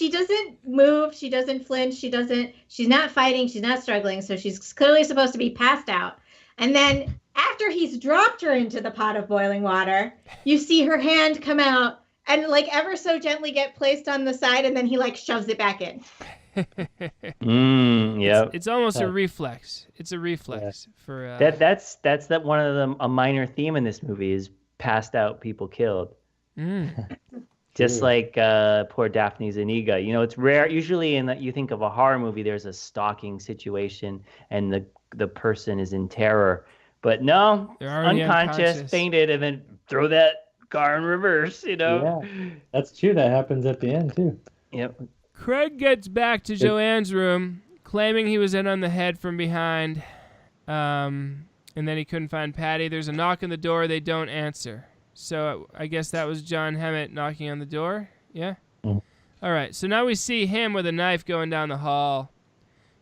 doesn't move, she doesn't flinch, she's not fighting, she's not struggling, so she's clearly supposed to be passed out. And then after he's dropped her into the pot of boiling water, you see her hand come out and like ever so gently get placed on the side, and then he like shoves it back in. Yep. It's almost a reflex. It's a reflex for That's that one of them. A minor theme in this movie is passed out people killed. Just like poor Daphne Zuniga. You know, it's rare. Usually, you think of a horror movie, there's a stalking situation, and the person is in terror. But no, unconscious, fainted, and then throw that car in reverse. You know. Yeah, that's true. That happens at the end too. Yep. Craig gets back to Joanne's room, claiming he was hit on the head from behind, and then he couldn't find Patty. There's a knock on the door. They don't answer. So I guess that was John Hammett knocking on the door. Yeah? Mm. All right. So now we see him with a knife going down the hall.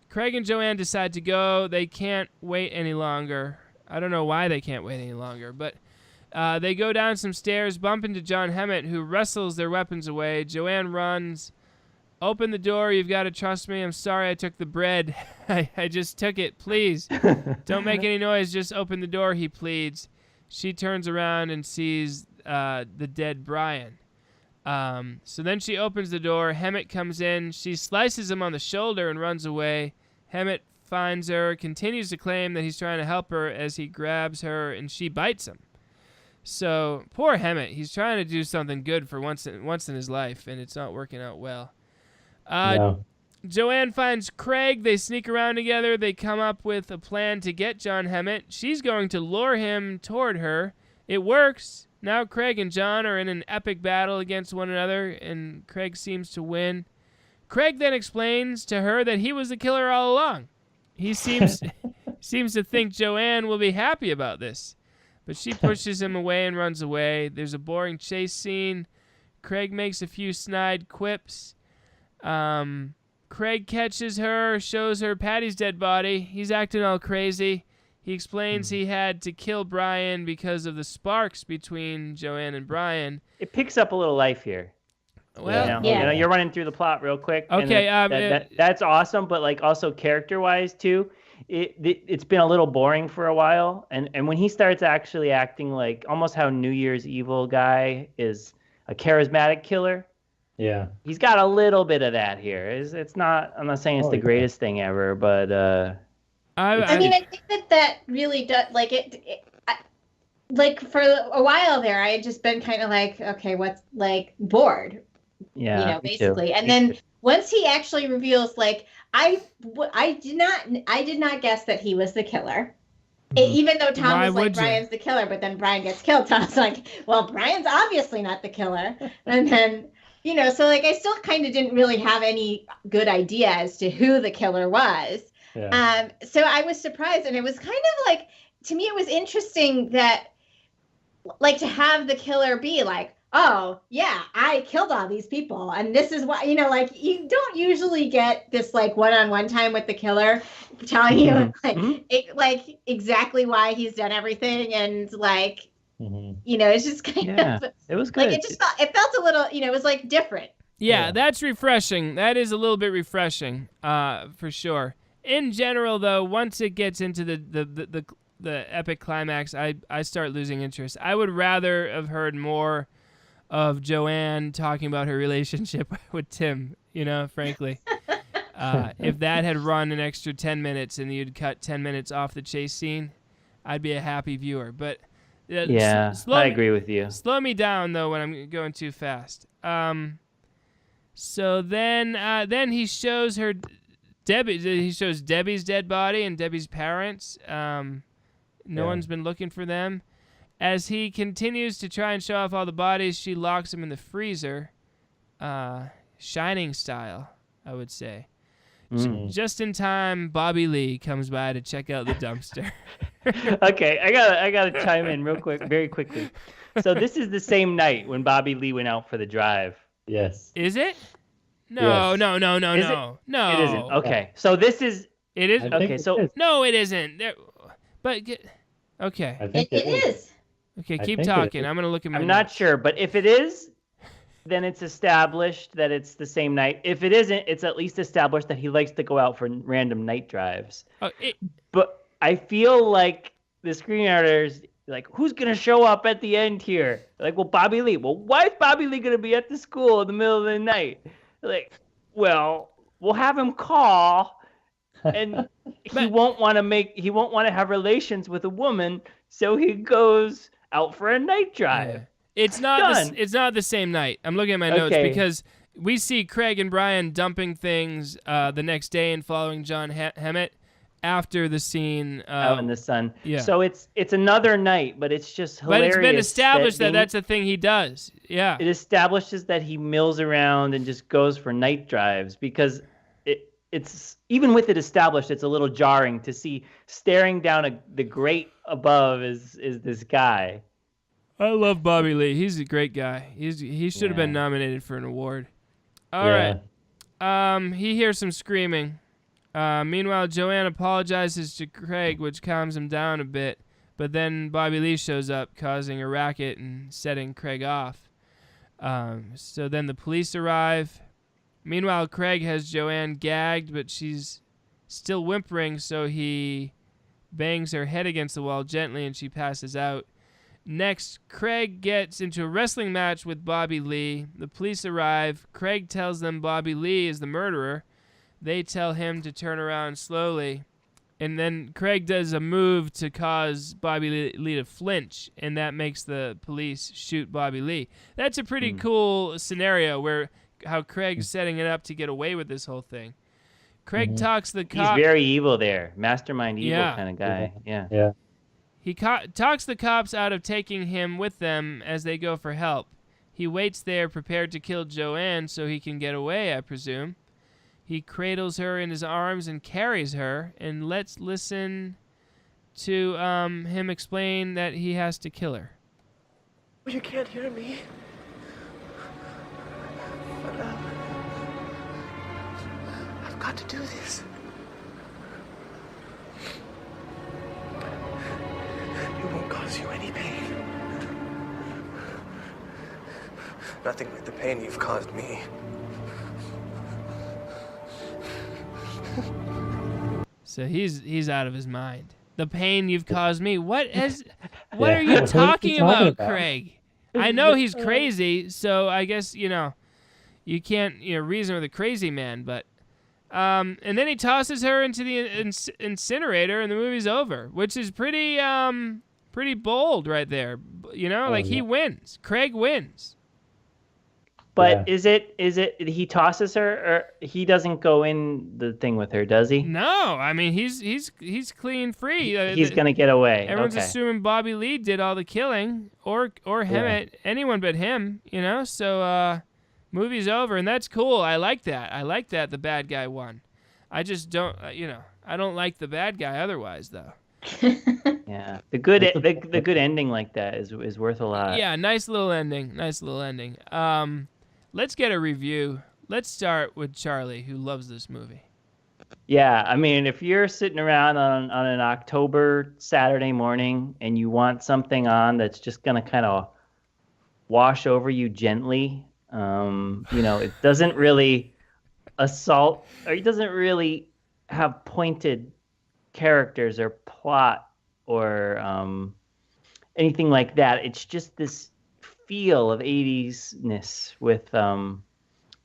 Craig and Joanne decide to go. They can't wait any longer. I don't know why they can't wait any longer, but they go down some stairs, bump into John Hammett, who wrestles their weapons away. Joanne runs. Open the door. You've got to trust me. I'm sorry I took the bread. I just took it. Please. Don't make any noise. Just open the door, he pleads. She turns around and sees the dead Brian. So then she opens the door. Hammett comes in. She slices him on the shoulder and runs away. Hammett finds her, continues to claim that he's trying to help her as he grabs her, and she bites him. So poor Hammett. He's trying to do something good for once in his life, and it's not working out well. No. Joanne finds Craig. They sneak around together. They come up with a plan to get John Hammett. She's going to lure him toward her. It works. Now Craig and John are in an epic battle against one another, and Craig seems to win. Craig then explains to her that he was the killer all along. He seems to think Joanne will be happy about this, but she pushes him away and runs away. There's a boring chase scene. Craig makes a few snide quips. Craig catches her, shows her Patty's dead body. He's acting all crazy. He explains he had to kill Brian because of the sparks between Joanne and Brian. It picks up a little life here. Well, you know, you're running through the plot real quick. Okay, and that's awesome, but like also character-wise too, it's been a little boring for a while. And when he starts actually acting like almost how New Year's Evil guy is a charismatic killer. Yeah, he's got a little bit of that here. It's not. I'm not saying it's the greatest thing ever, but I mean, I think that really does like it. Like for a while there, I had just been kind of like, okay, what's like bored, yeah, you know, basically. And then once he actually reveals, like, I did not guess that he was the killer. Even though Tom was like, Brian's the killer, but then Brian gets killed. Tom's like, well, Brian's obviously not the killer, and then. You know, so like I still kind of didn't really have any good idea as to who the killer was. Yeah. So I was surprised, and it was kind of like, to me, it was interesting that, like, to have the killer be like, oh, yeah, I killed all these people, and this is why, you know, like, you don't usually get this, like, one-on-one time with the killer telling you, like, exactly why he's done everything, and, like, you know, it's just kind of, it was good. Like, it felt a little, you know, it was like different. Yeah, that's refreshing. That is a little bit refreshing, for sure. In general, though, once it gets into the epic climax, I start losing interest. I would rather have heard more of Joanne talking about her relationship with Tim, you know, frankly. If that had run an extra 10 minutes and you'd cut 10 minutes off the chase scene, I'd be a happy viewer. But I agree with you. Slow me down though when I'm going too fast. So then he shows her Debbie's dead body and Debbie's parents. No one's been looking for them. As he continues to try and show off all the bodies, she locks them in the freezer, Shining style, I would say. Just in time, Bobby Lee comes by to check out the dumpster. Okay, I gotta chime in very quickly. So this is the same night when Bobby Lee went out for the drive. Yes. Is it? No, Yes. no. It isn't. Okay, so this is. It is. Okay, so no, it isn't. Okay. I think It is. Okay, I keep think talking. it- I'm gonna look at my. I'm not notes. sure, but if it is, then it's established that it's the same night. If it isn't, it's at least established that he likes to go out for random night drives. But I feel like the screenwriters, like, who's going to show up at the end here? Like, well, Bobby Lee. Well, why is Bobby Lee going to be at the school in the middle of the night? Like, well, we'll have him call, and he won't want to have relations with a woman, so he goes out for a night drive. Yeah. It's not the same night. I'm looking at my notes because we see Craig and Brian dumping things the next day and following John Hammett after the scene out in the sun. Yeah. So it's another night, but it's just hilarious. But it's been established that that's a thing he does. Yeah. It establishes that he mills around and just goes for night drives because it's even with it established, it's a little jarring to see staring down the grate above is this guy. I love Bobby Lee. He's a great guy. He should have been nominated for an award. All right. He hears some screaming. Meanwhile, Joanne apologizes to Craig, which calms him down a bit. But then Bobby Lee shows up, causing a racket and setting Craig off. So then the police arrive. Meanwhile, Craig has Joanne gagged, but she's still whimpering, so he bangs her head against the wall gently and she passes out. Next, Craig gets into a wrestling match with Bobby Lee. The police arrive. Craig tells them Bobby Lee is the murderer. They tell him to turn around slowly. And then Craig does a move to cause Bobby Lee to flinch, and that makes the police shoot Bobby Lee. That's a pretty cool scenario where how Craig's setting it up to get away with this whole thing. Craig talks the cop. He's very evil there. Mastermind evil kind of guy. Yeah. He talks the cops out of taking him with them as they go for help. He waits there prepared to kill Joanne so he can get away, I presume. He cradles her in his arms and carries her, and let's listen to him explain that he has to kill her. You can't hear me. But, I've got to do this. It won't cause you any pain. Nothing like the pain you've caused me. So he's out of his mind. The pain you've caused me. What are you talking about, Craig? I know he's crazy, so I guess you can't reason with a crazy man, but and then he tosses her into the incinerator and the movie's over, which is pretty bold right there. He wins. Craig wins. But is it he tosses her or he doesn't go in the thing with her, does he? No, I mean he's clean free. He's gonna get away. Everyone's assuming Bobby Lee did all the killing, or Hammett, anyone but him. So movie's over, and that's cool. I like that. I like that the bad guy won. I just don't, I don't like the bad guy otherwise though. Yeah, the good ending like that is worth a lot. Yeah, nice little ending. Let's get a review. Let's start with Charlie, who loves this movie. Yeah, I mean, if you're sitting around on an October Saturday morning and you want something on that's just gonna kind of wash over you gently, it doesn't really assault, or it doesn't really have pointed characters or plot or anything like that. It's just this feel of 80s-ness with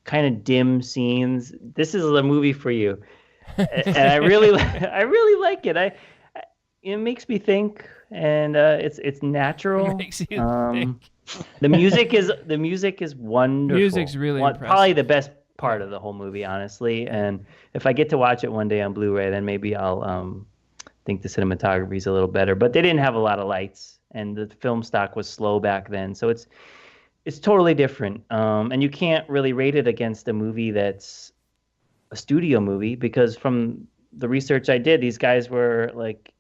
kind of dim scenes, this is a movie for you. And I really like it. It makes me think, and it's natural. It makes you think. The music is wonderful. Music's really impressive. Probably the best part of the whole movie, honestly. And if I get to watch it one day on Blu-ray, then maybe I'll think the cinematography is a little better. But they didn't have a lot of lights, and the film stock was slow back then, so it's totally different. And you can't really rate it against a movie that's a studio movie, because from the research I did, these guys were like,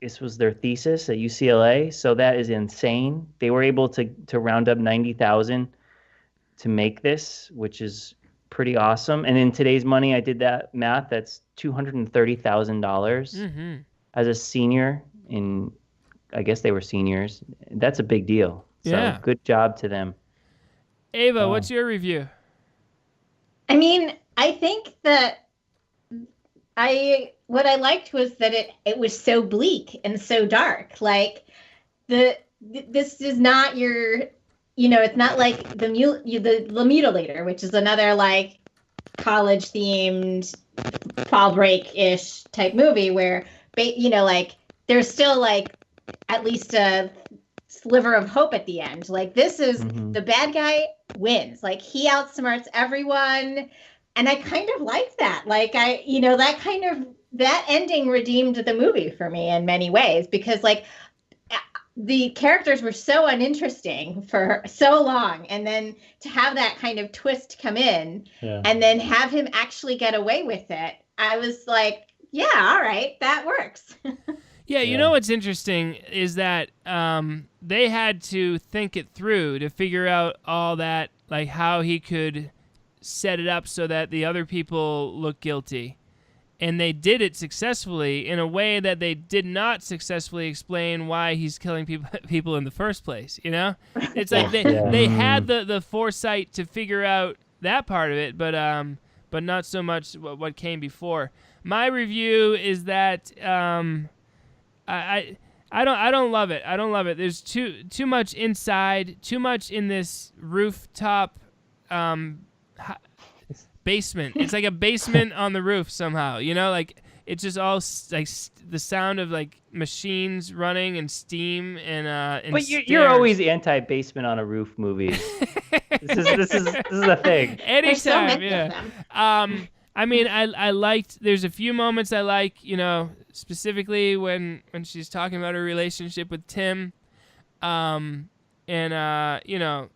this was their thesis at UCLA, so that is insane. They were able to round up $90,000 to make this, which is pretty awesome. And in today's money, I did that math. That's $230,000 as a senior in, I guess they were seniors. That's a big deal. So Yeah. good job to them. Ava, what's your review? I mean, I think that what I liked was that it was so bleak and so dark. Like this is not your, it's not like the Mutilator, which is another like college themed fall break-ish type movie where, like there's still like at least a sliver of hope at the end. Like this is the bad guy wins. Like he outsmarts everyone. And I kind of like that. Like that ending redeemed the movie for me in many ways, because like the characters were so uninteresting for so long. And then to have that kind of twist come in and then have him actually get away with it, I was like, yeah, all right, that works. Yeah, you know what's interesting is that they had to think it through to figure out all that, like how he could set it up so that the other people look guilty. And they did it successfully in a way that they did not successfully explain why he's killing people in the first place, It's like they had the foresight to figure out that part of it, but not so much what came before. My review is that I don't love it. I don't love it. There's too much inside, too much in this rooftop basement. It's like a basement on the roof somehow, like it's just all like the sound of like machines running and steam and but you're always anti-basement on a roof movies. this is a thing. Anytime, yeah. I mean, I liked. There's a few moments I like, specifically when she's talking about her relationship with Tim, and the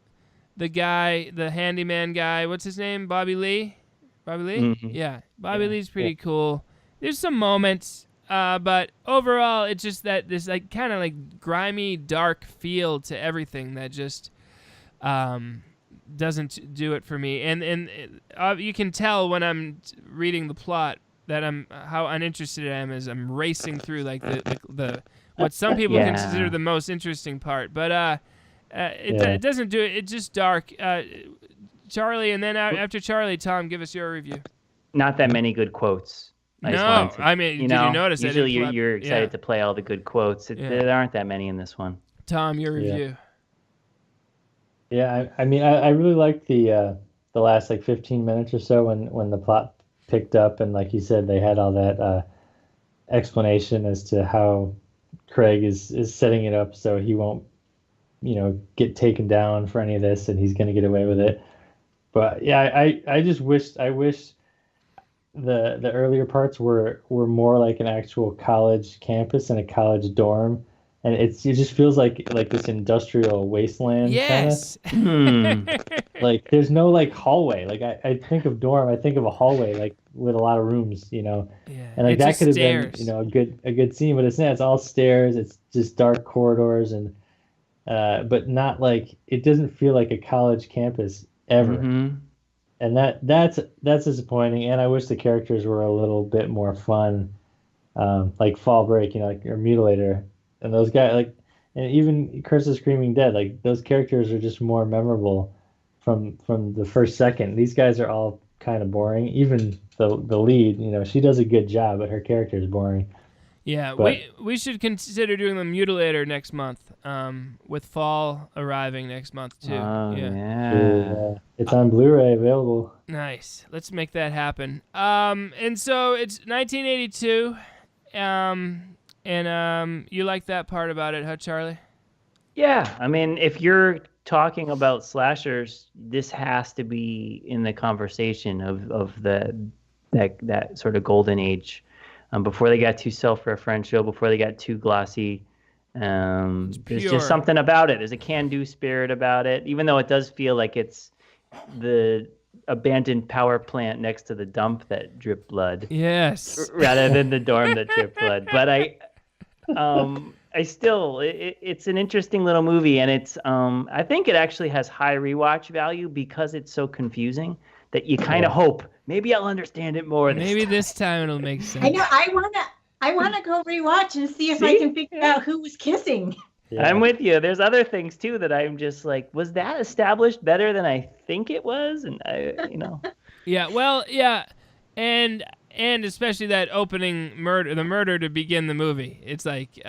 guy, the handyman guy. What's his name? Bobby Lee. Bobby Lee. Mm-hmm. Yeah, Bobby Lee's pretty cool. There's some moments, but overall, it's just that this like kind of like grimy, dark feel to everything that just doesn't do it for me. And you can tell when I'm reading the plot that how uninterested I am as I'm racing through like the what some people consider the most interesting part. But it doesn't do it. It's just dark. Charlie, and then after Charlie, Tom, give us your review. Not that many good quotes. Did you notice? Usually you're excited to play all the good quotes. There aren't that many in this one. Tom, your review. Yeah, I mean, I really liked the last like 15 minutes or so when the plot picked up, and like you said, they had all that explanation as to how Craig is setting it up so he won't, get taken down for any of this, and he's going to get away with it. But yeah, I just wish the earlier parts were more like an actual college campus and a college dorm. And it just feels like this industrial wasteland. Yes. Like there's no like hallway. Like I think of dorm, I think of a hallway like with a lot of rooms, Yeah. And like that could have been, a good scene, but it's not. It's all stairs. It's just dark corridors and but not like it doesn't feel like a college campus ever. Mm-hmm. And that's disappointing. And I wish the characters were a little bit more fun, like Fall Break, like or Mutilator. And those guys, like, and even Curse of Screaming Dead, like those characters are just more memorable from the first second. These guys are all kind of boring. Even the lead, she does a good job, but her character is boring. Yeah, but we should consider doing the Mutilator next month, with Fall arriving next month too. Oh, yeah. It's on Blu-ray available. Nice. Let's make that happen. And so it's 1982. You like that part about it, huh, Charlie? Yeah, I mean, if you're talking about slashers, this has to be in the conversation of that sort of golden age, before they got too self-referential, before they got too glossy. There's just something about it. There's a can-do spirit about it, even though it does feel like it's the abandoned power plant next to the dump that drip blood. Yes. Rather than the dorm that drip blood. But it's an interesting little movie, and it's I think it actually has high rewatch value because it's so confusing that you kind of hope maybe I'll understand it more. Maybe this time it'll make sense. I know. I wanna go rewatch and see if I can figure out who was kissing. Yeah. I'm with you. There's other things too that I'm just like, was that established better than I think it was? And Yeah. Well, yeah, and especially that opening the murder to begin the movie. It's like,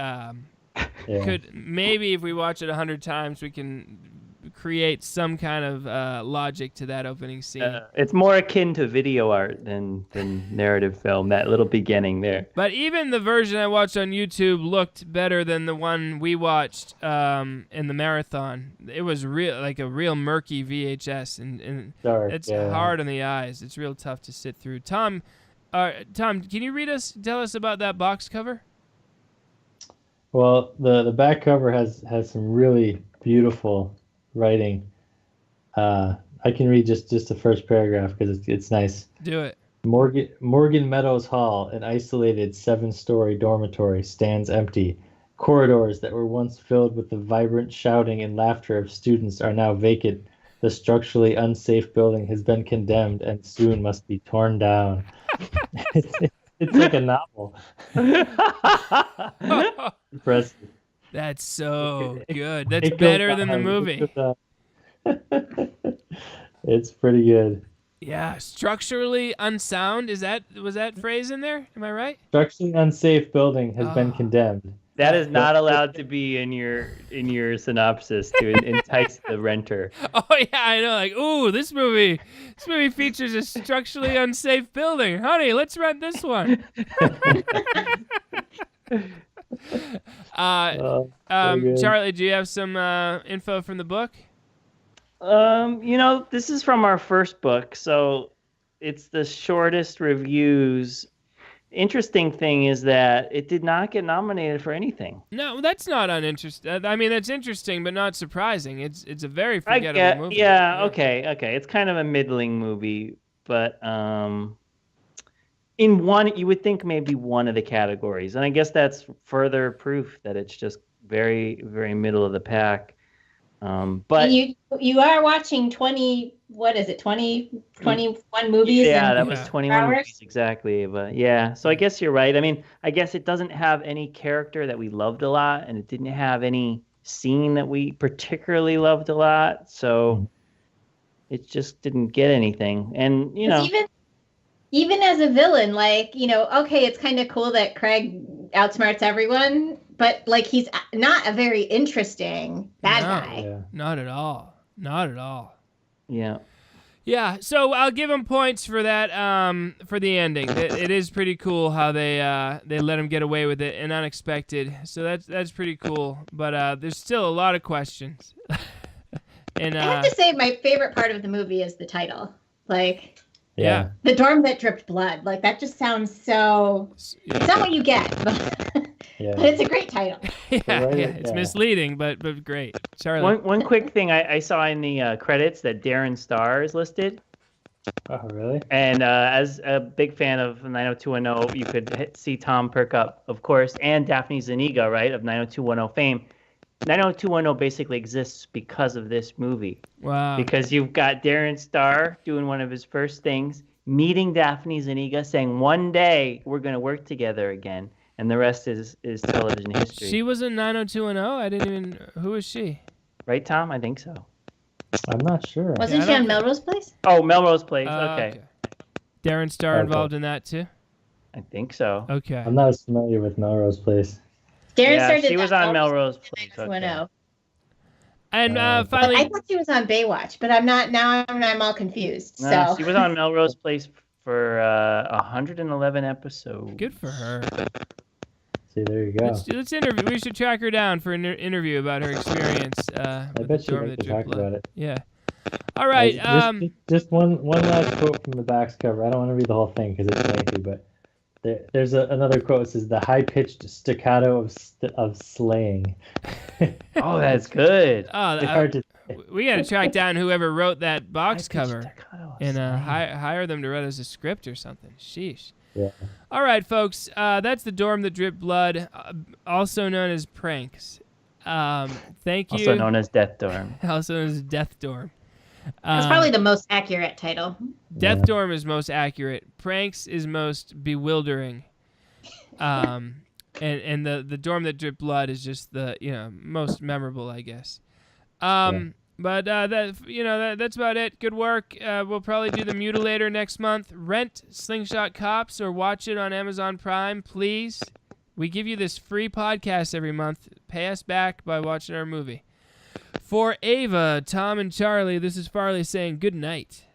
could maybe if we watch it 100 times, we can create some kind of logic to that opening scene. It's more akin to video art than narrative film, that little beginning there. But even the version I watched on YouTube looked better than the one we watched in the marathon. It was like a real murky VHS, and Dark, it's hard on the eyes. It's real tough to sit through. Tom, can you tell us about that box cover? Well, the back cover has some really beautiful writing. I can read just the first paragraph because it's nice. Do it. Morgan Meadows Hall, an isolated 7-story dormitory, stands empty. Corridors that were once filled with the vibrant shouting and laughter of students are now vacant. The structurally unsafe building has been condemned and soon must be torn down. It's like a novel. Impressive. That's so good. That's better than the movie. It's pretty good. Yeah, structurally unsound. Was that phrase in there? Am I right? Structurally unsafe building has been condemned. That is not allowed to be in your synopsis to entice the renter. Oh yeah, I know. Like, ooh, this movie features a structurally unsafe building. Honey, let's rent this one. Charlie, do you have some info from the book? This is from our first book, so it's the shortest reviews. Interesting thing is that it did not get nominated for anything. No, that's not uninteresting. I mean, that's interesting, but not surprising. It's a very forgettable movie. Yeah, okay. It's kind of a middling movie, but in one, you would think maybe one of the categories, and I guess that's further proof that it's just very, very middle of the pack. But you are watching 21 movies? Yeah, that was 21 movies exactly. But yeah, so I guess you're right. I mean, I guess it doesn't have any character that we loved a lot, and it didn't have any scene that we particularly loved a lot. So it just didn't get anything. And even as a villain, okay, it's kind of cool that Craig outsmarts everyone, but he's not a very interesting bad guy. Yeah. Not at all. Not at all. Yeah. Yeah, so I'll give him points for that. For the ending, it is pretty cool how they let him get away with it and unexpected. So that's pretty cool. But there's still a lot of questions. And I have to say, my favorite part of the movie is the title. Yeah. The dorm that dripped blood. That just sounds so. It's not what you get, but it's a great title. It's misleading, but great. Charlie. One quick thing I saw in the credits that Darren Star is listed. Oh, really? And as a big fan of 90210, you could see Tom perk up, of course, and Daphne Zuniga, right, of 90210 fame. 90210 basically exists because of this movie. Wow. Because you've got Darren Star doing one of his first things, meeting Daphne Zuniga, saying, one day we're going to work together again. And the rest is television history. She was in 90210? I didn't even... Who is she? Right, Tom? I think so. I'm not sure. Wasn't she on Melrose Place? Oh, Melrose Place. Okay. Darren Star involved in that, too? I think so. Okay. I'm not as familiar with Melrose Place. Darren Star did she was on Melrose Place. Okay. And But finally, I thought she was on Baywatch, but I'm not now. I'm all confused. No, So she was on Melrose Place for 111 episodes. good for her. See, there you go. Let's interview. We should track her down for an interview about her experience. I bet she'd like to talk about it. Yeah. All right. Just one last quote from the box cover. I don't want to read the whole thing because it's lengthy, but there's another quote that says, "The high-pitched staccato of slaying." Oh, that's good. It's hard to say. We got to track down whoever wrote that box cover and hire them to write us a script or something. Sheesh. Yeah. All right, folks. That's the dorm that dripped blood, also known as pranks. Thank you. Also known as Death Dorm. Also known as Death Dorm. that's probably the most accurate title. Death Dorm is most accurate. Pranks is most bewildering. And the dorm that dripped blood is just the most memorable, I guess. But that's about it. Good work. We'll probably do The Mutilator next month. Rent Slingshot Cops or watch it on Amazon Prime, please. We give you this free podcast every month. Pay us back by watching our movie. For Ava, Tom, and Charlie, this is Farley saying good night.